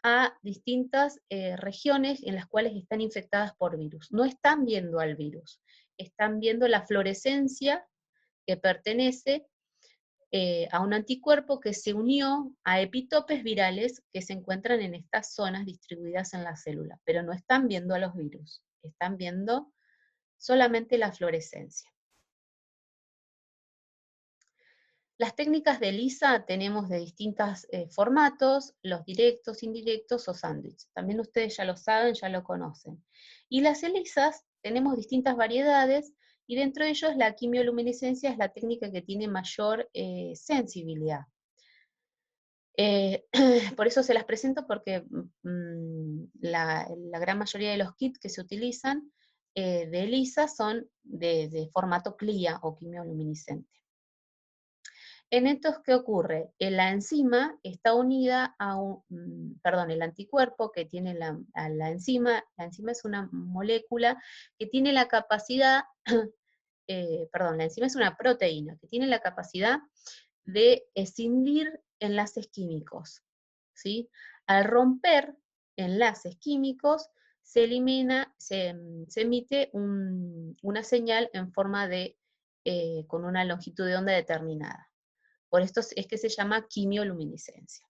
a distintas regiones en las cuales están infectadas por virus. No están viendo al virus, están viendo la fluorescencia que pertenece a un anticuerpo que se unió a epitopes virales que se encuentran en estas zonas distribuidas en la célula, pero no están viendo a los virus, están viendo solamente la fluorescencia. Las técnicas de ELISA tenemos de distintos formatos, los directos, indirectos o sándwich. También ustedes ya lo saben, ya lo conocen. Y las ELISAs tenemos distintas variedades, y dentro de ellos la quimioluminescencia es la técnica que tiene mayor sensibilidad. Por eso se las presento, porque la gran mayoría de los kits que se utilizan de ELISA son de formato CLIA o quimioluminiscente. En estos, ¿qué ocurre? La enzima está unida a el anticuerpo que tiene la enzima es una molécula que tiene la capacidad, la enzima es una proteína que tiene la capacidad de escindir enlaces químicos, ¿sí? Al romper enlaces químicos, se emite una señal en forma de, con una longitud de onda determinada. Por esto es que se llama quimioluminiscencia.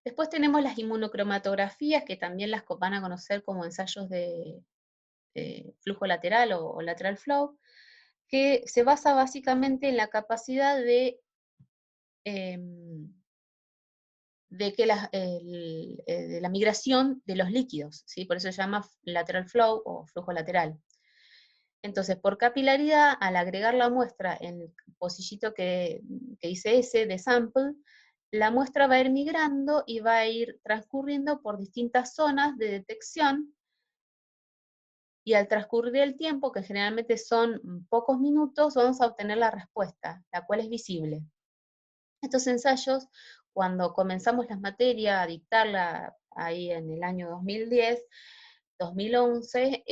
Después tenemos las inmunocromatografías, que también las van a conocer como ensayos de flujo lateral o lateral flow, que se basa básicamente en la capacidad de la migración de los líquidos, ¿sí? Por eso se llama lateral flow o flujo lateral. Entonces, por capilaridad, al agregar la muestra en el pocillito que dice S de sample, la muestra va a ir migrando y va a ir transcurriendo por distintas zonas de detección, y al transcurrir el tiempo, que generalmente son pocos minutos, vamos a obtener la respuesta, la cual es visible. Estos ensayos, cuando comenzamos las materias a dictarla ahí en el año 2010, 2011,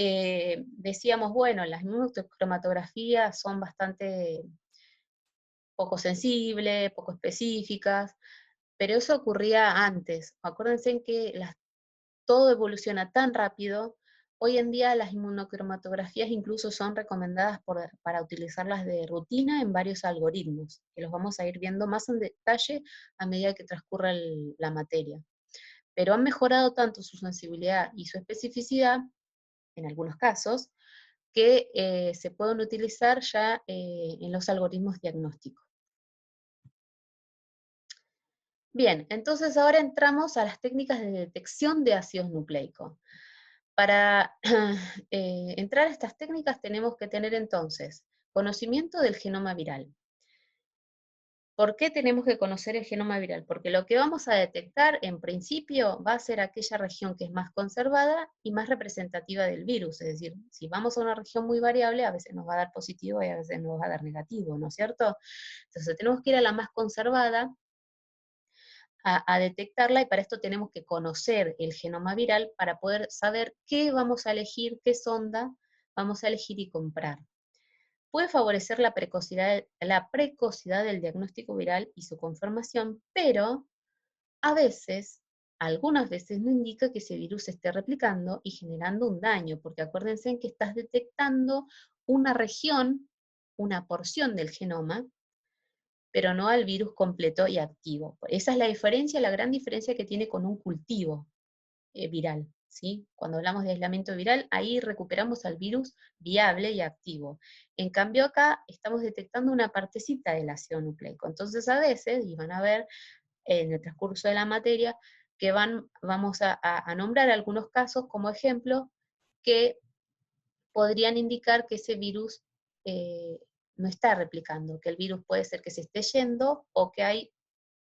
decíamos, bueno, las inmunocromatografías son bastante poco sensibles, poco específicas, pero eso ocurría antes. Acuérdense en que todo evoluciona tan rápido. Hoy en día las inmunocromatografías incluso son recomendadas para utilizarlas de rutina en varios algoritmos, que los vamos a ir viendo más en detalle a medida que transcurra la materia. Pero han mejorado tanto su sensibilidad y su especificidad, en algunos casos, que se pueden utilizar ya en los algoritmos diagnósticos. Bien, entonces ahora entramos a las técnicas de detección de ácidos nucleicos. Para entrar a estas técnicas tenemos que tener entonces conocimiento del genoma viral. ¿Por qué tenemos que conocer el genoma viral? Porque lo que vamos a detectar, en principio, va a ser aquella región que es más conservada y más representativa del virus. Es decir, si vamos a una región muy variable, a veces nos va a dar positivo y a veces nos va a dar negativo, ¿no es cierto? Entonces tenemos que ir a la más conservada, a detectarla, y para esto tenemos que conocer el genoma viral para poder saber qué vamos a elegir, qué sonda vamos a elegir y comprar. Puede favorecer la precocidad del diagnóstico viral y su confirmación, pero a veces, algunas veces no indica que ese virus se esté replicando y generando un daño, porque acuérdense en que estás detectando una región, una porción del genoma, pero no al virus completo y activo. Esa es la diferencia, la gran diferencia que tiene con un cultivo viral, ¿sí? Cuando hablamos de aislamiento viral, ahí recuperamos al virus viable y activo. En cambio acá estamos detectando una partecita del ácido nucleico. Entonces a veces, y van a ver en el transcurso de la materia, que vamos a nombrar algunos casos como ejemplo que podrían indicar que ese virus eh, no está replicando, que el virus puede ser que se esté yendo o que hay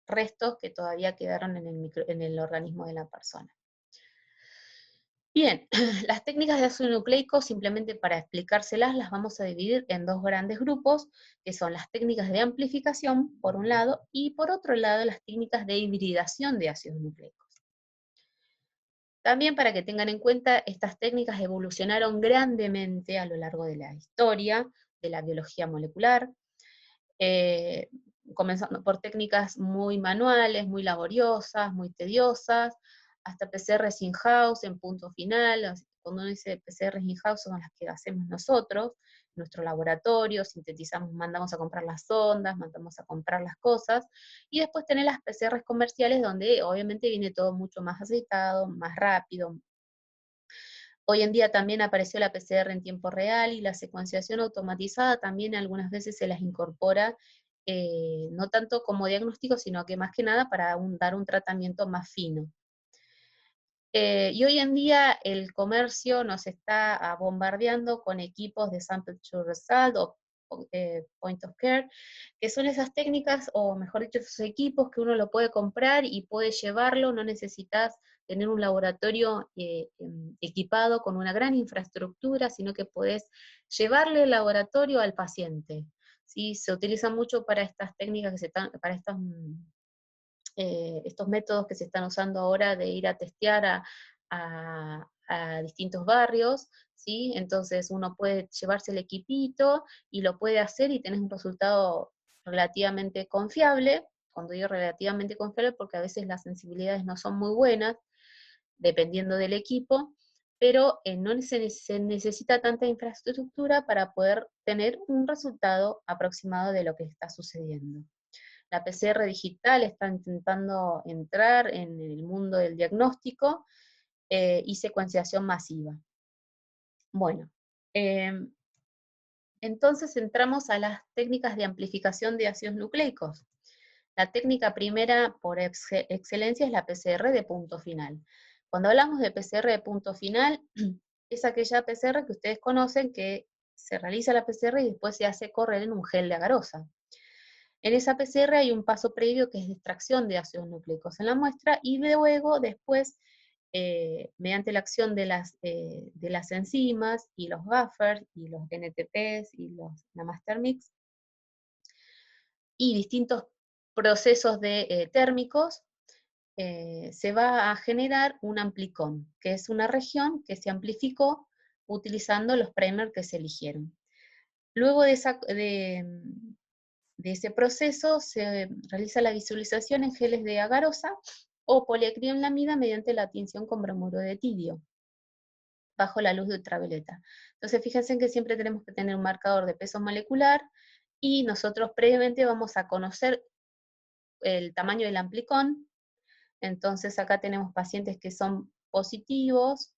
restos que todavía quedaron en el organismo de la persona. Bien, las técnicas de ácido nucleico, simplemente para explicárselas, las vamos a dividir en dos grandes grupos, que son las técnicas de amplificación, por un lado, y por otro lado, las técnicas de hibridación de ácidos nucleicos. También para que tengan en cuenta, estas técnicas evolucionaron grandemente a lo largo de la historia de la biología molecular, eh, comenzando por técnicas muy manuales, muy laboriosas, muy tediosas, hasta PCRs in-house en punto final. Cuando uno dice PCRs in-house son las que hacemos nosotros, en nuestro laboratorio, sintetizamos, mandamos a comprar las sondas, mandamos a comprar las cosas, y después tener las PCRs comerciales donde obviamente viene todo mucho más aceitado, más rápido. Hoy en día también apareció la PCR en tiempo real y la secuenciación automatizada también algunas veces se las incorpora, no tanto como diagnóstico, sino que más que nada para dar un tratamiento más fino. Y hoy en día el comercio nos está bombardeando con equipos de sample to result o point of care, que son esas técnicas, o mejor dicho, esos equipos que uno lo puede comprar y puede llevarlo, no necesitas tener un laboratorio equipado con una gran infraestructura, sino que podés llevarle el laboratorio al paciente. ¿Sí? Se utiliza mucho para estas técnicas, para estos métodos que se están usando ahora de ir a testear a distintos barrios, ¿sí? Entonces uno puede llevarse el equipito y lo puede hacer y tenés un resultado relativamente confiable. Cuando digo relativamente confiable, porque a veces las sensibilidades no son muy buenas, dependiendo del equipo, pero no se necesita tanta infraestructura para poder tener un resultado aproximado de lo que está sucediendo. La PCR digital está intentando entrar en el mundo del diagnóstico y secuenciación masiva. Bueno, eh, entonces entramos a las técnicas de amplificación de ácidos nucleicos. La técnica primera por excelencia es la PCR de punto final. Cuando hablamos de PCR de punto final, es aquella PCR que ustedes conocen que se realiza la PCR y después se hace correr en un gel de agarosa. En esa PCR hay un paso previo que es de extracción de ácidos nucleicos en la muestra y luego, después, mediante la acción de las enzimas y los buffers y los NTPs y los Namaster Mix y distintos procesos térmicos, se va a generar un amplicón, que es una región que se amplificó utilizando los primers que se eligieron. Luego de ese proceso se realiza la visualización en geles de agarosa o poliacrilamida mediante la tinción con bromuro de tidio, bajo la luz de ultravioleta. Entonces fíjense que siempre tenemos que tener un marcador de peso molecular y nosotros previamente vamos a conocer el tamaño del amplicón. Entonces acá tenemos pacientes que son positivos,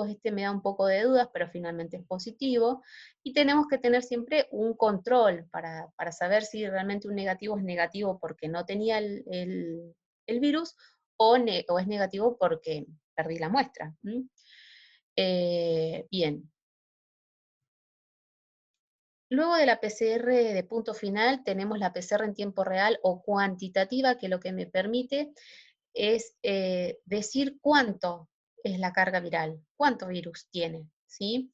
este me da un poco de dudas, pero finalmente es positivo, y tenemos que tener siempre un control para saber si realmente un negativo es negativo porque no tenía el virus, o es negativo porque perdí la muestra. Bien. Luego de la PCR de punto final, tenemos la PCR en tiempo real o cuantitativa, que lo que me permite es decir cuánto es la carga viral, cuánto virus tiene, ¿sí?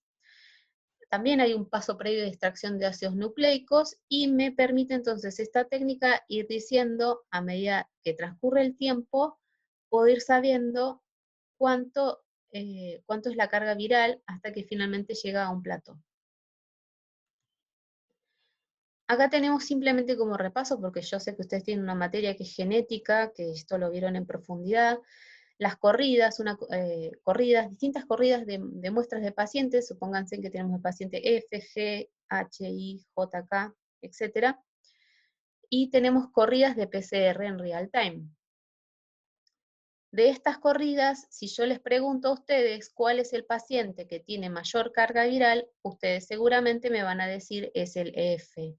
También hay un paso previo de extracción de ácidos nucleicos y me permite entonces esta técnica ir diciendo a medida que transcurre el tiempo, puedo ir sabiendo cuánto, cuánto es la carga viral hasta que finalmente llega a un plató. Acá tenemos simplemente como repaso, porque yo sé que ustedes tienen una materia que es genética, que esto lo vieron en profundidad, las corridas, distintas corridas de muestras de pacientes, supónganse que tenemos el paciente F, G, H, I, J, K, etc. Y tenemos corridas de PCR en real time. De estas corridas, si yo les pregunto a ustedes cuál es el paciente que tiene mayor carga viral, ustedes seguramente me van a decir es el F,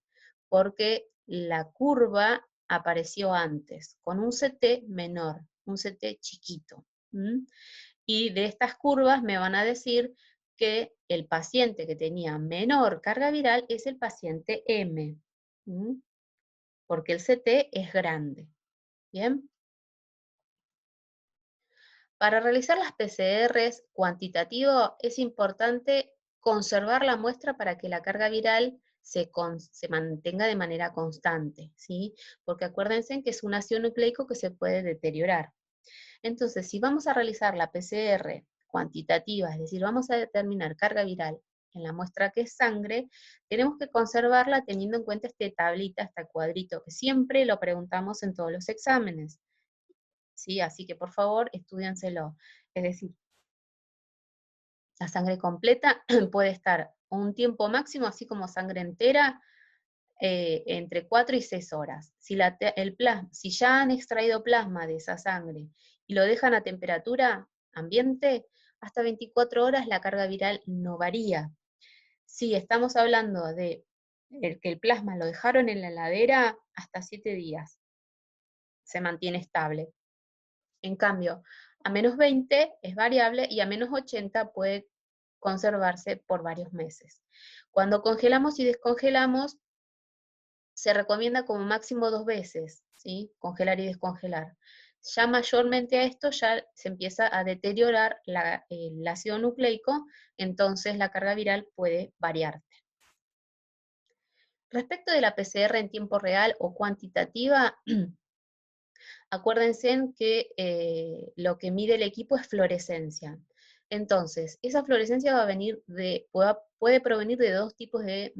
porque la curva apareció antes, con un CT menor, un CT chiquito. Y de estas curvas me van a decir que el paciente que tenía menor carga viral es el paciente M, porque el CT es grande. ¿Bien? Para realizar las PCRs cuantitativo es importante conservar la muestra para que la carga viral se mantenga de manera constante, ¿sí? Porque acuérdense que es un ácido nucleico que se puede deteriorar. Entonces, si vamos a realizar la PCR cuantitativa, es decir, vamos a determinar carga viral en la muestra que es sangre, tenemos que conservarla teniendo en cuenta esta tablita, este cuadrito, que siempre lo preguntamos en todos los exámenes. ¿Sí? Así que por favor, estúdienselo. Es decir, la sangre completa puede estar un tiempo máximo, así como sangre entera, entre 4 y 6 horas. Si ya han extraído plasma de esa sangre y lo dejan a temperatura ambiente, hasta 24 horas la carga viral no varía. Si estamos hablando de que el plasma lo dejaron en la heladera, hasta 7 días se mantiene estable. En cambio, a menos 20 es variable y a menos 80 puede conservarse por varios meses. Cuando congelamos y descongelamos, se recomienda como máximo 2 veces, ¿sí? Congelar y descongelar. Ya mayormente a esto ya se empieza a deteriorar el ácido nucleico, entonces la carga viral puede variar. Respecto de la PCR en tiempo real o cuantitativa, acuérdense que lo que mide el equipo es fluorescencia. Entonces, esa fluorescencia va a venir puede provenir de dos tipos de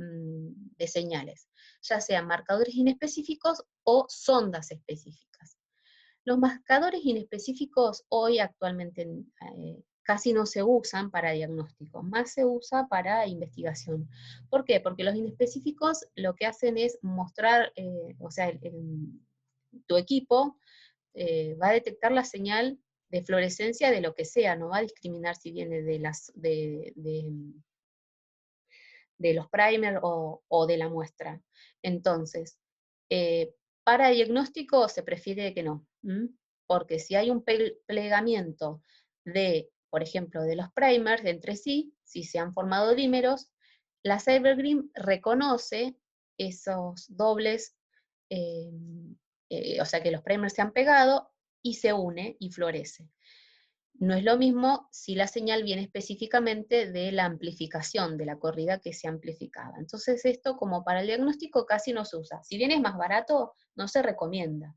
señales, ya sean marcadores inespecíficos o sondas específicas. Los marcadores inespecíficos hoy actualmente casi no se usan para diagnóstico, más se usa para investigación. ¿Por qué? Porque los inespecíficos lo que hacen es mostrar, o sea, tu equipo va a detectar la señal de fluorescencia de lo que sea, no va a discriminar si viene de los primers o de la muestra. Entonces, para diagnóstico se prefiere que no, porque si hay un plegamiento de, por ejemplo, de los primers entre sí, si se han formado dímeros, la Cybergrim reconoce esos dobles, o sea que los primers se han pegado y se une y florece. No es lo mismo si la señal viene específicamente de la amplificación, de la corrida que se amplificaba. Entonces esto como para el diagnóstico casi no se usa. Si bien es más barato, no se recomienda.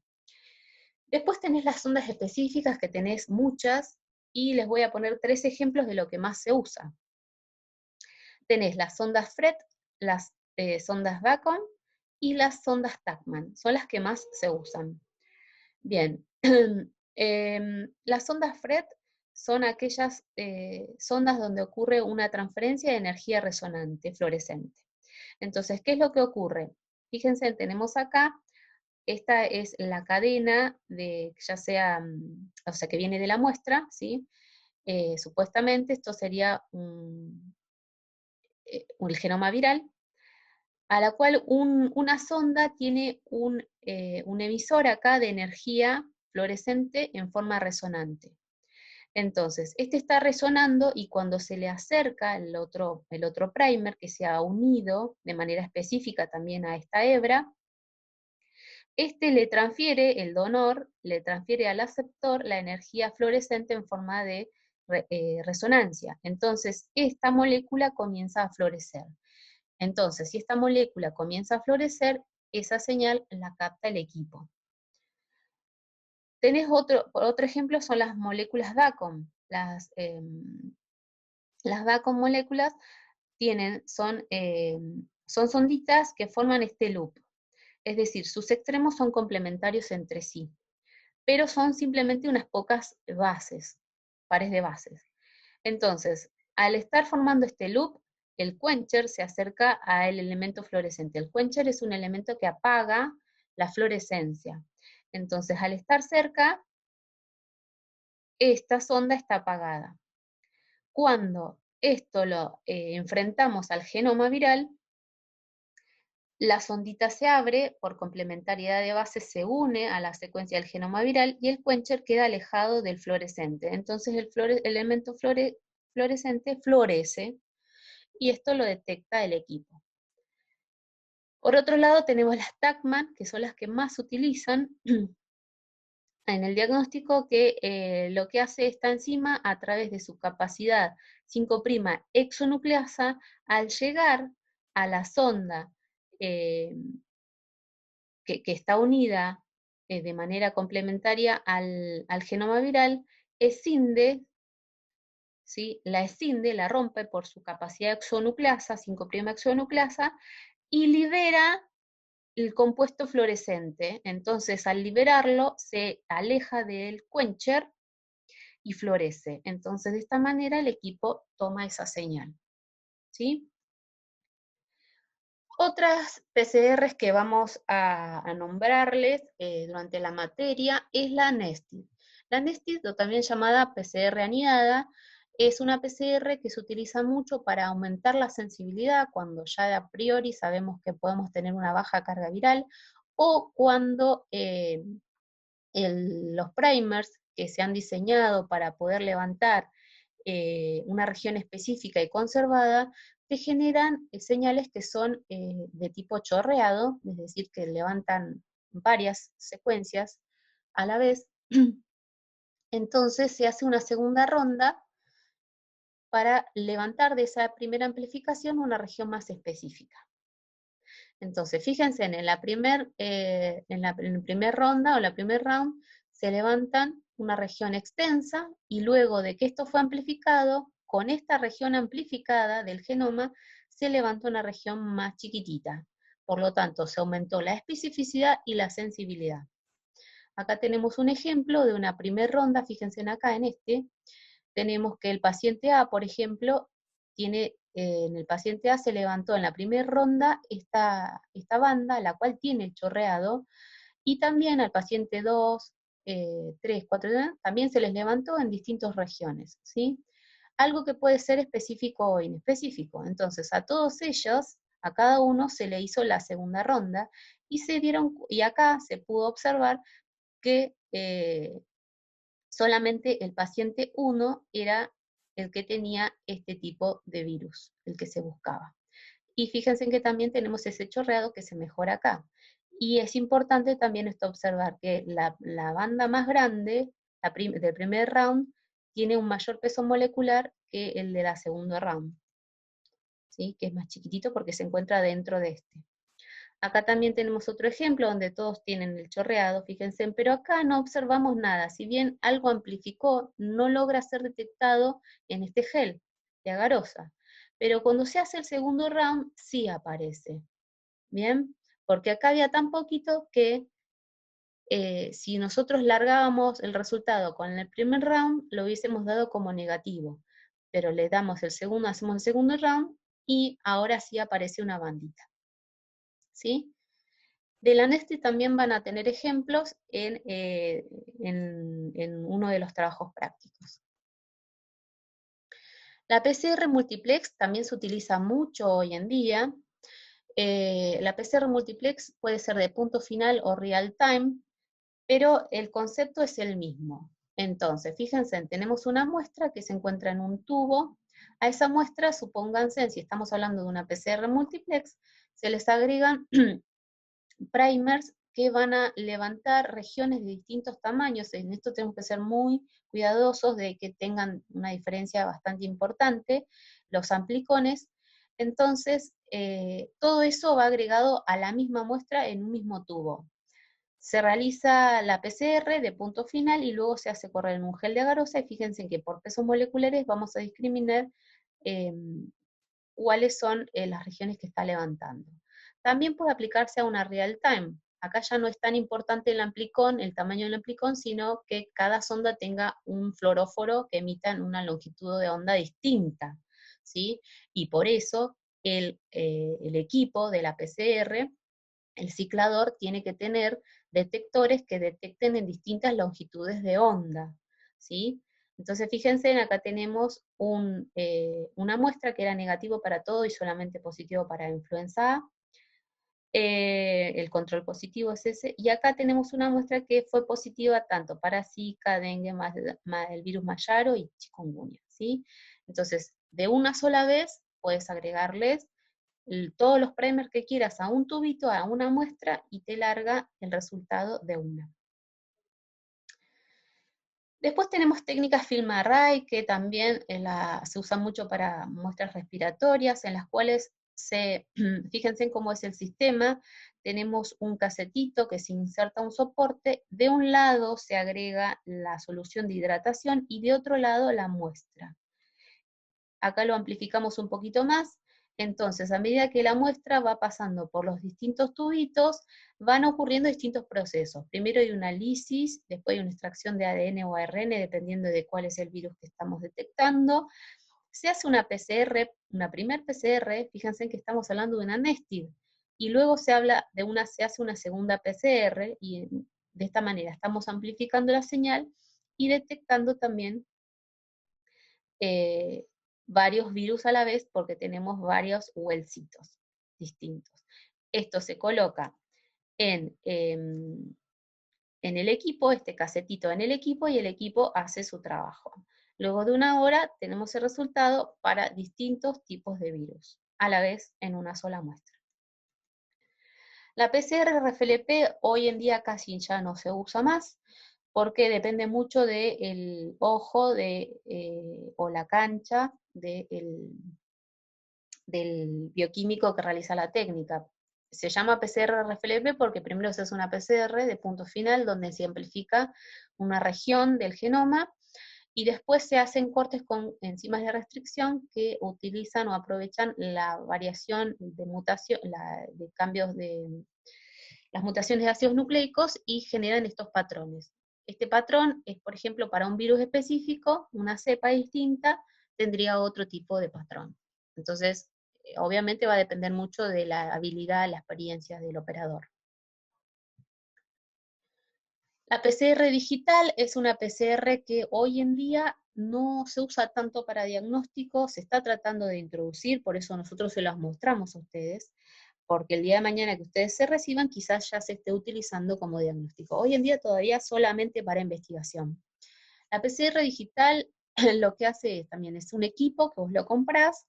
Después tenés las sondas específicas, que tenés muchas, y les voy a poner 3 ejemplos de lo que más se usa. Tenés las sondas FRET, las sondas Bacon y las sondas Tachman. Son las que más se usan. Bien, las sondas FRET son aquellas sondas donde ocurre una transferencia de energía resonante fluorescente. Entonces, ¿qué es lo que ocurre? Fíjense, tenemos acá, esta es la cadena de, ya sea, o sea, que viene de la muestra, ¿sí? Supuestamente esto sería el genoma viral, a la cual una sonda tiene un emisor acá de energía fluorescente en forma resonante. Entonces, este está resonando y cuando se le acerca el otro primer que se ha unido de manera específica también a esta hebra, este le transfiere, el donor, le transfiere al aceptor la energía fluorescente en forma de resonancia. Entonces, esta molécula comienza a florecer. Entonces, si esta molécula comienza a florecer, esa señal la capta el equipo. Tenés otro ejemplo, son las moléculas DACOM. Las DACOM moléculas son sonditas que forman este loop. Es decir, sus extremos son complementarios entre sí, pero son simplemente unas pocas bases, pares de bases. Entonces, al estar formando este loop, el quencher se acerca al elemento fluorescente. El quencher es un elemento que apaga la fluorescencia. Entonces, al estar cerca, esta sonda está apagada. Cuando esto lo enfrentamos al genoma viral, la sondita se abre, por complementariedad de bases se une a la secuencia del genoma viral y el quencher queda alejado del fluorescente. Entonces el elemento fluorescente florece y esto lo detecta el equipo. Por otro lado tenemos las TACMAN, que son las que más se utilizan en el diagnóstico, que lo que hace esta enzima a través de su capacidad 5' exonucleasa, al llegar a la sonda que está unida de manera complementaria al genoma viral, escinde, ¿sí? La escinde, la rompe por su capacidad exonucleasa, 5' exonucleasa, y libera el compuesto fluorescente. Entonces, al liberarlo, se aleja del quencher y florece. Entonces, de esta manera el equipo toma esa señal, ¿sí? Otras PCRs que vamos a nombrarles durante la materia es la NESTID. La NESTID, o también llamada PCR anidada, es una PCR que se utiliza mucho para aumentar la sensibilidad cuando ya a priori sabemos que podemos tener una baja carga viral, o cuando los primers que se han diseñado para poder levantar una región específica y conservada, te generan señales que son de tipo chorreado, es decir, que levantan varias secuencias a la vez. Entonces se hace una segunda ronda para levantar de esa primera amplificación una región más específica. Entonces, fíjense, en la primera ronda o la primer round se levantan una región extensa y luego de que esto fue amplificado, con esta región amplificada del genoma se levanta una región más chiquitita. Por lo tanto, se aumentó la especificidad y la sensibilidad. Acá tenemos un ejemplo de una primera ronda, fíjense acá en tenemos que el paciente A, por ejemplo, en el paciente A se levantó en la primera ronda esta banda, la cual tiene el chorreado, y también al paciente 2, 3, 4, también se les levantó en distintas regiones, ¿sí? Algo que puede ser específico o inespecífico. Entonces, a todos ellos, a cada uno se le hizo la segunda ronda, y acá se pudo observar que solamente el paciente 1 era el que tenía este tipo de virus, el que se buscaba. Y fíjense en que también tenemos ese chorreado que se mejora acá. Y es importante también observar que la banda más grande del primer round tiene un mayor peso molecular que el de la segunda round, ¿sí? Que es más chiquitito porque se encuentra dentro de este. Acá también tenemos otro ejemplo donde todos tienen el chorreado, fíjense, pero acá no observamos nada. Si bien algo amplificó, no logra ser detectado en este gel de agarosa. Pero cuando se hace el segundo round, sí aparece. ¿Bien? Porque acá había tan poquito que si nosotros largábamos el resultado con el primer round, lo hubiésemos dado como negativo. Pero le damos hacemos el segundo round y ahora sí aparece una bandita. ¿Sí? De la NESTID también van a tener ejemplos en uno de los trabajos prácticos. La PCR multiplex también se utiliza mucho hoy en día. La PCR multiplex puede ser de punto final o real time, pero el concepto es el mismo. Entonces, fíjense, tenemos una muestra que se encuentra en un tubo. A esa muestra, supónganse, si estamos hablando de una PCR multiplex, se les agregan primers que van a levantar regiones de distintos tamaños. En esto tenemos que ser muy cuidadosos de que tengan una diferencia bastante importante, los amplicones. Entonces, todo eso va agregado a la misma muestra en un mismo tubo. Se realiza la PCR de punto final y luego se hace correr en un gel de agarosa, y fíjense que por pesos moleculares vamos a discriminar cuáles son las regiones que está levantando. También puede aplicarse a una real time. Acá ya no es tan importante el amplicón, el tamaño del amplicón, sino que cada sonda tenga un fluoróforo que emita en una longitud de onda distinta, ¿sí? Y por eso el equipo de la PCR, el ciclador, tiene que tener detectores que detecten en distintas longitudes de onda, ¿sí? Entonces, fíjense, acá tenemos una muestra que era negativo para todo y solamente positivo para influenza A. El control positivo es ese, y acá tenemos una muestra que fue positiva tanto para Zika, dengue, el virus Mayaro y chikungunya, ¿sí? Entonces, de una sola vez puedes agregarles todos los primers que quieras a un tubito, a una muestra, y te larga el resultado de una. Después tenemos técnicas film array, que también se usan mucho para muestras respiratorias, en las cuales fíjense en cómo es el sistema. Tenemos un casetito que se inserta un soporte, de un lado se agrega la solución de hidratación y de otro lado la muestra. Acá lo amplificamos un poquito más. Entonces, a medida que la muestra va pasando por los distintos tubitos, van ocurriendo distintos procesos. Primero hay una lisis, después hay una extracción de ADN o ARN, dependiendo de cuál es el virus que estamos detectando. Se hace una PCR, una primer PCR, fíjense que estamos hablando de una nested, y luego se hace una segunda PCR, y de esta manera estamos amplificando la señal y detectando también varios virus a la vez, porque tenemos varios wellcitos distintos. Esto se coloca en el equipo, este casetito en el equipo, y el equipo hace su trabajo. Luego de una hora tenemos el resultado para distintos tipos de virus, a la vez en una sola muestra. La PCR RFLP hoy en día casi ya no se usa más, porque depende mucho del ojo o la cancha del bioquímico que realiza la técnica. Se llama PCR RFLP porque primero se hace una PCR de punto final, donde se amplifica una región del genoma, y después se hacen cortes con enzimas de restricción que utilizan o aprovechan la variación de mutación, de cambios de las mutaciones de ácidos nucleicos, y generan estos patrones. Este patrón es, por ejemplo, para un virus específico, una cepa distinta tendría otro tipo de patrón. Entonces, obviamente va a depender mucho de la habilidad, la experiencia del operador. La PCR digital es una PCR que hoy en día no se usa tanto para diagnóstico, se está tratando de introducir, por eso nosotros se las mostramos a ustedes, porque el día de mañana que ustedes se reciban, quizás ya se esté utilizando como diagnóstico. Hoy en día todavía solamente para investigación. La PCR digital lo que hace también es un equipo que vos lo comprás,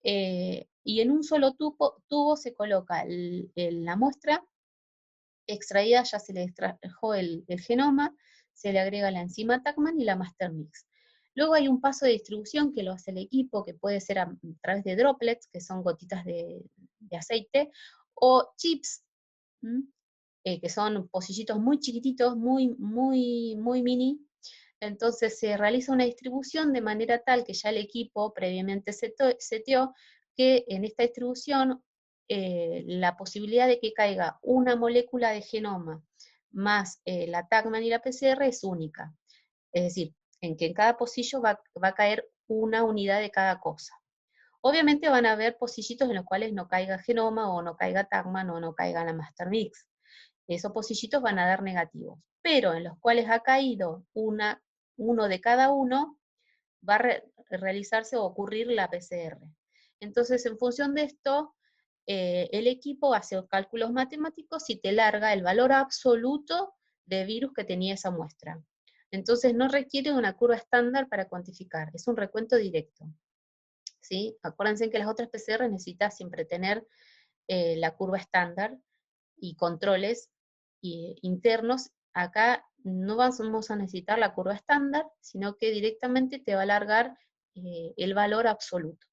y en un solo tubo se coloca la muestra extraída, ya se le extrajo el genoma, se le agrega la enzima Taqman y la master mix. Luego hay un paso de distribución que lo hace el equipo, que puede ser a través de droplets, que son gotitas de aceite, o chips, que son pocillitos muy chiquititos, muy mini. Entonces se realiza una distribución de manera tal que ya el equipo previamente seteó que en esta distribución la posibilidad de que caiga una molécula de genoma más la Taqman y la PCR es única. Es decir, en que en cada pocillo va a caer una unidad de cada cosa. Obviamente van a haber pocillitos en los cuales no caiga genoma, o no caiga Taqman, o no caiga la master mix. Esos pocillitos van a dar negativos. Pero en los cuales ha caído uno de cada uno, va a realizarse o ocurrir la PCR. Entonces, en función de esto, el equipo hace cálculos matemáticos y te larga el valor absoluto de virus que tenía esa muestra. Entonces no requiere una curva estándar para cuantificar, es un recuento directo. ¿Sí? Acuérdense que las otras PCR necesitan siempre tener la curva estándar y controles internos. Acá no vamos a necesitar la curva estándar, sino que directamente te va a alargar el valor absoluto.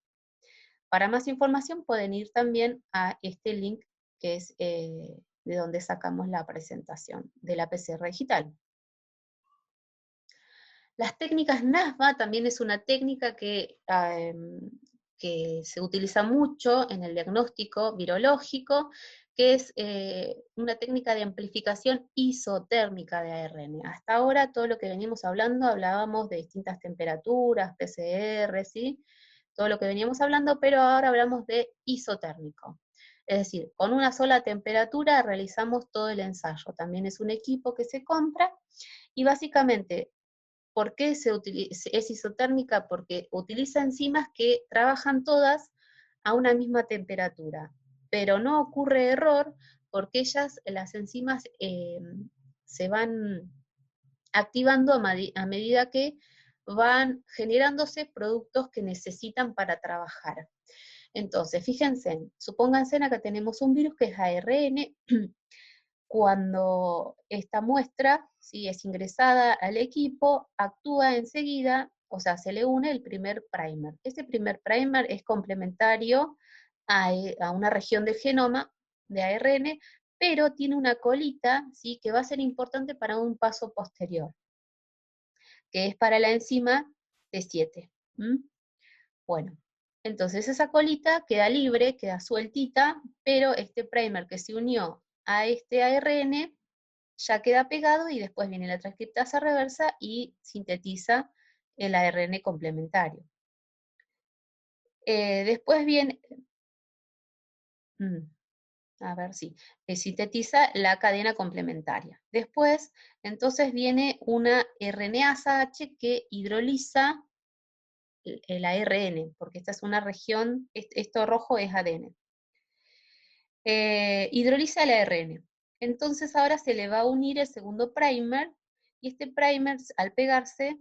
Para más información pueden ir también a este link que es de donde sacamos la presentación de la PCR digital. Las técnicas NASBA también es una técnica que se utiliza mucho en el diagnóstico virológico, que es una técnica de amplificación isotérmica de ARN. Hasta ahora todo lo que veníamos hablando, hablábamos de distintas temperaturas, PCR, ¿sí? Todo lo que veníamos hablando, pero ahora hablamos de isotérmico. Es decir, con una sola temperatura realizamos todo el ensayo. También es un equipo que se compra y básicamente, ¿por qué es isotérmica? Porque utiliza enzimas que trabajan todas a una misma temperatura, pero no ocurre error porque las enzimas, se van activando a medida que van generándose productos que necesitan para trabajar. Entonces, fíjense, supónganse acá tenemos un virus que es ARN. Cuando esta muestra, ¿sí?, es ingresada al equipo, actúa enseguida, o sea, se le une el primer primer. Este primer primer es complementario a una región del genoma de ARN, pero tiene una colita, ¿sí?, que va a ser importante para un paso posterior, que es para la enzima T7. Bueno, entonces esa colita queda libre, queda sueltita, pero este primer que se unió a este ARN ya queda pegado y después viene la transcriptasa reversa y sintetiza el ARN complementario. Después viene, a ver, sí, sintetiza la cadena complementaria. Después, entonces viene una RNasa H que hidroliza el ARN, porque esta es una región, esto rojo es ADN. Hidroliza el ARN. Entonces ahora se le va a unir el segundo primer, y este primer, al pegarse,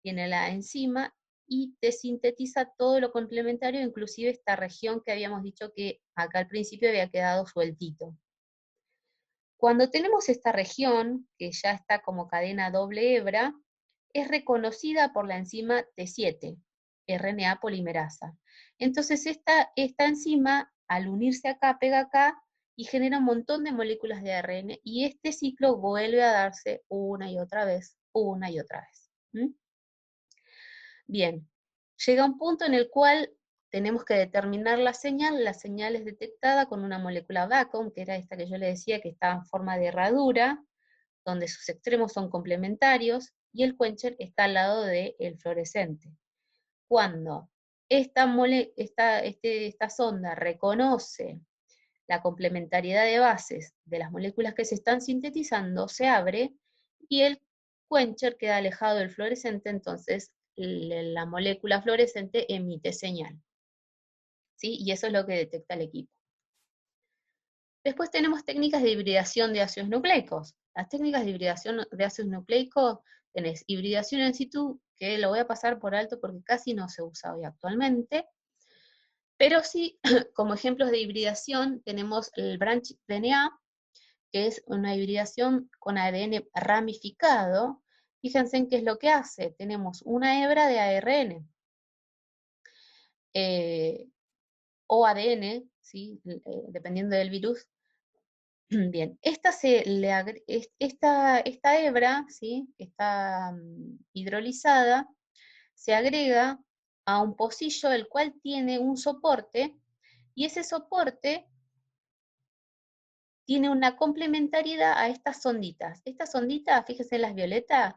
tiene la enzima y te sintetiza todo lo complementario, inclusive esta región que habíamos dicho que acá al principio había quedado sueltito. Cuando tenemos esta región, que ya está como cadena doble hebra, es reconocida por la enzima T7, RNA polimerasa. Entonces esta enzima, al unirse acá, pega acá, y genera un montón de moléculas de ARN, y este ciclo vuelve a darse una y otra vez, una y otra vez. Bien, llega un punto en el cual tenemos que determinar la señal es detectada con una molécula Bacon, que era esta que yo le decía que estaba en forma de herradura, donde sus extremos son complementarios, y el quencher está al lado del fluorescente. Cuando esta sonda reconoce la complementariedad de bases de las moléculas que se están sintetizando, se abre y el quencher queda alejado del fluorescente, entonces la molécula fluorescente emite señal. ¿Sí? Y eso es lo que detecta el equipo. Después tenemos técnicas de hibridación de ácidos nucleicos. Las técnicas de hibridación de ácidos nucleicos, tenés hibridación in situ, que lo voy a pasar por alto porque casi no se usa hoy actualmente, pero sí, como ejemplos de hibridación, tenemos el branch DNA, que es una hibridación con ADN ramificado. Fíjense en qué es lo que hace. Tenemos una hebra de ARN, o ADN, ¿sí?, dependiendo del virus. Bien, esta hebra, ¿sí?, que está hidrolizada, se agrega a un pocillo, el cual tiene un soporte, y ese soporte tiene una complementariedad a estas sonditas. Estas sonditas, fíjense en las violetas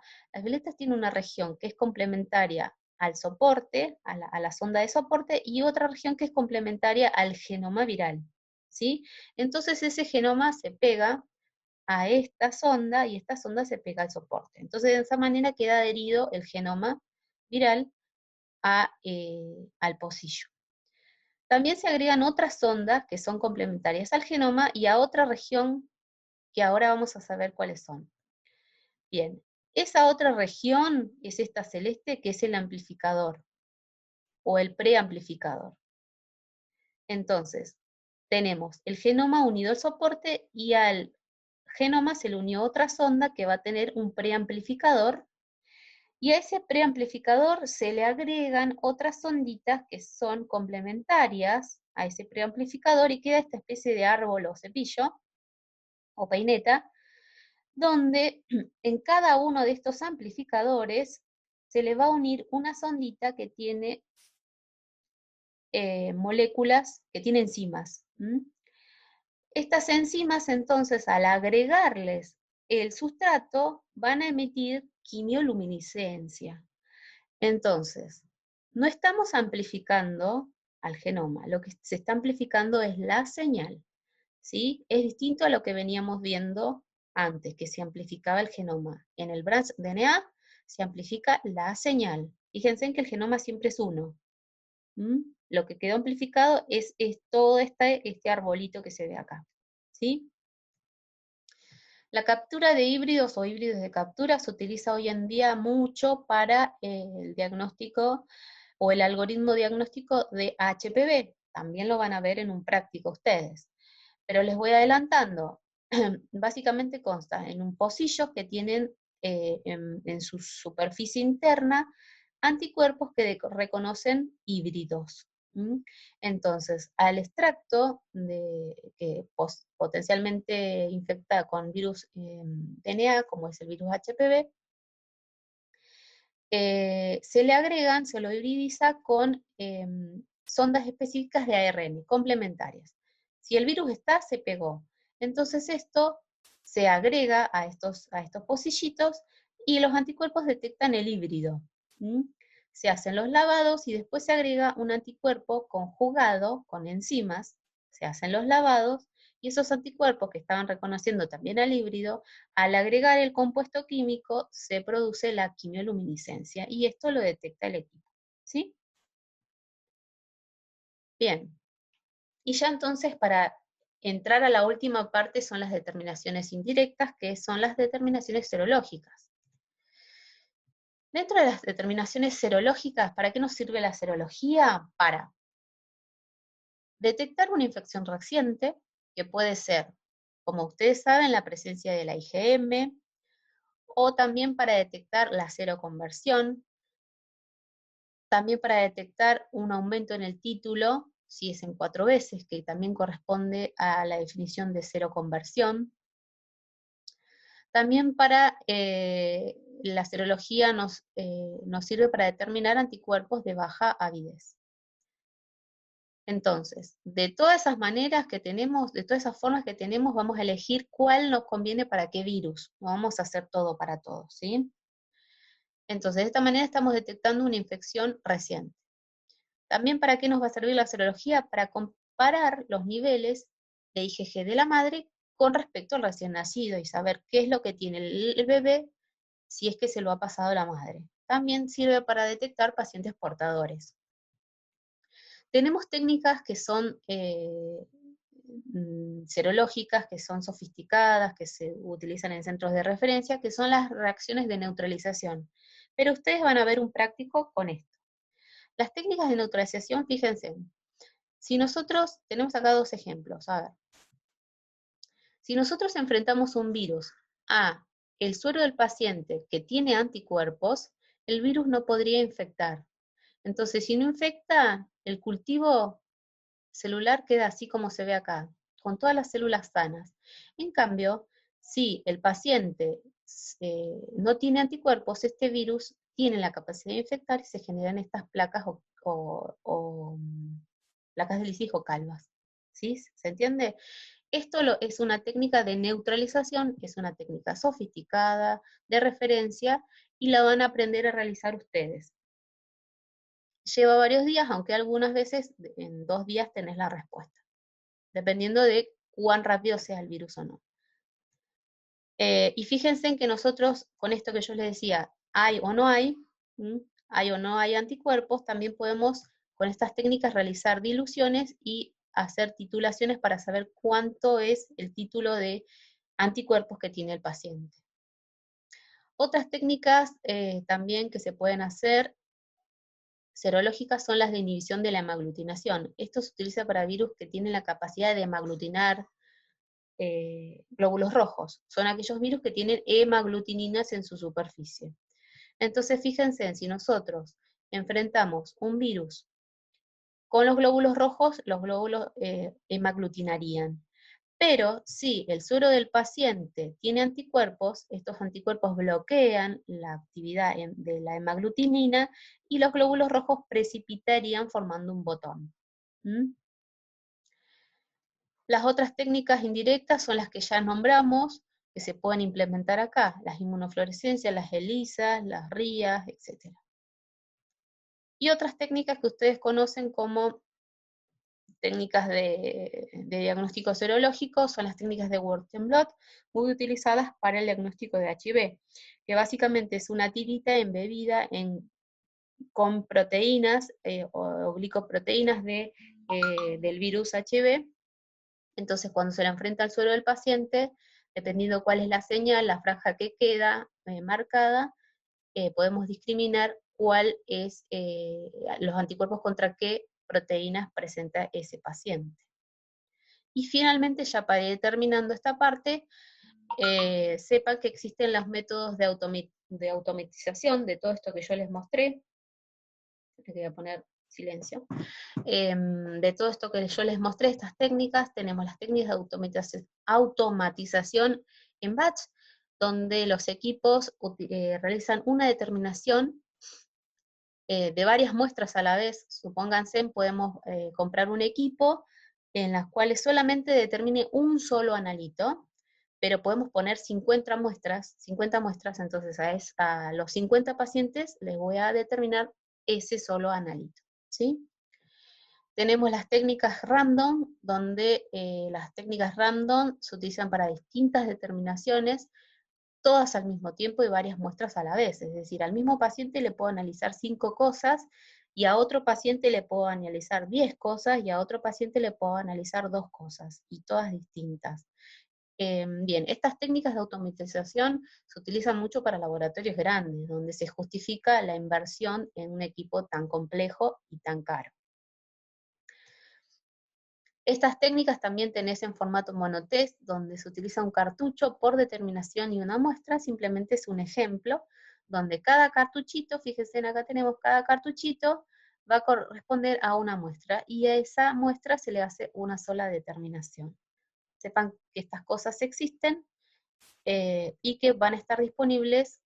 tienen una región que es complementaria al soporte, a la sonda de soporte, y otra región que es complementaria al genoma viral, ¿sí? Entonces ese genoma se pega a esta sonda, y esta sonda se pega al soporte. Entonces de esa manera queda adherido el genoma viral al pocillo. También se agregan otras sondas que son complementarias al genoma y a otra región que ahora vamos a saber cuáles son. Bien, Esa otra región es esta celeste, que es el amplificador, o el preamplificador. Entonces, tenemos el genoma unido al soporte y al genoma se le unió otra sonda que va a tener un preamplificador, y a ese preamplificador se le agregan otras sonditas que son complementarias a ese preamplificador y queda esta especie de árbol o cepillo o peineta, donde en cada uno de estos amplificadores se le va a unir una sondita que tiene moléculas, que tiene enzimas. Estas enzimas, entonces, al agregarles el sustrato, van a emitir quimioluminiscencia. Entonces, no estamos amplificando al genoma, lo que se está amplificando es la señal, ¿sí? Es distinto a lo que veníamos viendo antes, que se amplificaba el genoma. En el branch DNA se amplifica la señal. Fíjense en que el genoma siempre es uno. Lo que quedó amplificado es todo este arbolito que se ve acá, ¿sí? La captura de híbridos o híbridos de captura se utiliza hoy en día mucho para el diagnóstico o el algoritmo diagnóstico de HPV. También lo van a ver en un práctico ustedes. Pero les voy adelantando. Básicamente consta en un pocillo que tienen en su superficie interna anticuerpos que reconocen híbridos. Entonces, al extracto que potencialmente infecta con virus DNA, como es el virus HPV, se le agregan, se lo hibridiza con sondas específicas de ARN, complementarias. Si el virus está, se pegó. Entonces esto se agrega a estos pocillitos y los anticuerpos detectan el híbrido. Se hacen los lavados y después se agrega un anticuerpo conjugado con enzimas, se hacen los lavados, y esos anticuerpos que estaban reconociendo también al híbrido, al agregar el compuesto químico se produce la quimioluminiscencia, y esto lo detecta el equipo, ¿sí? Bien, y ya entonces para entrar a la última parte son las determinaciones indirectas, que son las determinaciones serológicas. Dentro de las determinaciones serológicas, ¿para qué nos sirve la serología? Para detectar una infección reciente, que puede ser, como ustedes saben, la presencia de la IgM, o también para detectar la seroconversión, también para detectar un aumento en el título, si es en 4 veces, que también corresponde a la definición de seroconversión. También para la serología nos sirve para determinar anticuerpos de baja avidez. Entonces, de todas esas maneras que tenemos, de todas esas formas que tenemos, vamos a elegir cuál nos conviene para qué virus. No vamos a hacer todo para todos, ¿sí? Entonces, de esta manera estamos detectando una infección reciente. También, ¿para qué nos va a servir la serología? Para comparar los niveles de IgG de la madre con respecto al recién nacido y saber qué es lo que tiene el bebé si es que se lo ha pasado a la madre. También sirve para detectar pacientes portadores. Tenemos técnicas que son serológicas, que son sofisticadas, que se utilizan en centros de referencia, que son las reacciones de neutralización. Pero ustedes van a ver un práctico con esto. Las técnicas de neutralización, fíjense, si nosotros, tenemos acá 2 ejemplos, a ver. Si nosotros enfrentamos un virus a el suero del paciente que tiene anticuerpos, el virus no podría infectar. Entonces, si no infecta, el cultivo celular queda así como se ve acá, con todas las células sanas. En cambio, si el paciente no tiene anticuerpos, este virus tiene la capacidad de infectar y se generan estas placas o placas de lisis o calvas. ¿Sí? ¿Se entiende? Esto es una técnica de neutralización, es una técnica sofisticada, de referencia, y la van a aprender a realizar ustedes. Lleva varios días, aunque algunas veces en 2 días tenés la respuesta, dependiendo de cuán rápido sea el virus o no. Y fíjense en que nosotros, con esto que yo les decía, hay o no hay anticuerpos, también podemos con estas técnicas realizar diluciones y hacer titulaciones para saber cuánto es el título de anticuerpos que tiene el paciente. Otras técnicas también que se pueden hacer serológicas son las de inhibición de la hemaglutinación. Esto se utiliza para virus que tienen la capacidad de hemaglutinar glóbulos rojos. Son aquellos virus que tienen hemaglutininas en su superficie. Entonces, fíjense, si nosotros enfrentamos un virus con los glóbulos rojos, los glóbulos hemaglutinarían. Pero si el suero del paciente tiene anticuerpos, estos anticuerpos bloquean la actividad de la hemaglutinina y los glóbulos rojos precipitarían formando un botón. ¿Mm? Las otras técnicas indirectas son las que ya nombramos, que se pueden implementar acá, las inmunofluorescencias, las ELISAs, las RIAs, etc. Y otras técnicas que ustedes conocen como técnicas de diagnóstico serológico son las técnicas de Wert and Blot, muy utilizadas para el diagnóstico de HIV, que básicamente es una tirita embebida con proteínas o glicoproteínas del virus HIV. Entonces, cuando se la enfrenta al suero del paciente, dependiendo cuál es la señal, la franja que queda marcada, podemos discriminar cuál es los anticuerpos contra qué proteínas presenta ese paciente. Y finalmente, ya para ir terminando esta parte, sepan que existen los métodos de automatización de todo esto que yo les mostré. Le voy a poner silencio. De todo esto que yo les mostré, estas técnicas, tenemos las técnicas de automatización en batch, donde los equipos realizan una determinación de varias muestras a la vez. Supónganse, podemos comprar un equipo en las cuales solamente determine un solo analito, pero podemos poner 50 muestras, entonces a los 50 pacientes les voy a determinar ese solo analito, ¿sí? Tenemos las técnicas random, donde las técnicas random se utilizan para distintas determinaciones, todas al mismo tiempo y varias muestras a la vez. Es decir, al mismo paciente le puedo analizar 5 cosas, y a otro paciente le puedo analizar 10 cosas, y a otro paciente le puedo analizar 2 cosas, y todas distintas. Bien, estas técnicas de automatización se utilizan mucho para laboratorios grandes, donde se justifica la inversión en un equipo tan complejo y tan caro. Estas técnicas también tenés en formato monotest, donde se utiliza un cartucho por determinación y una muestra. Simplemente es un ejemplo, donde cada cartuchito, fíjense acá tenemos cada cartuchito, va a corresponder a una muestra, y a esa muestra se le hace una sola determinación. Sepan que estas cosas existen y que van a estar disponibles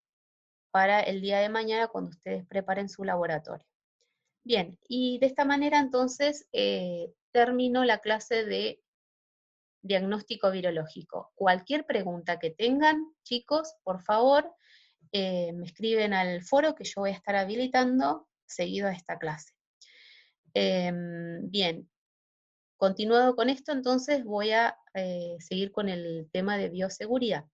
para el día de mañana cuando ustedes preparen su laboratorio. Bien, y de esta manera entonces termino la clase de diagnóstico virológico. Cualquier pregunta que tengan, chicos, por favor, me escriben al foro que yo voy a estar habilitando seguido a esta clase. Bien, continuado con esto, entonces voy a seguir con el tema de bioseguridad.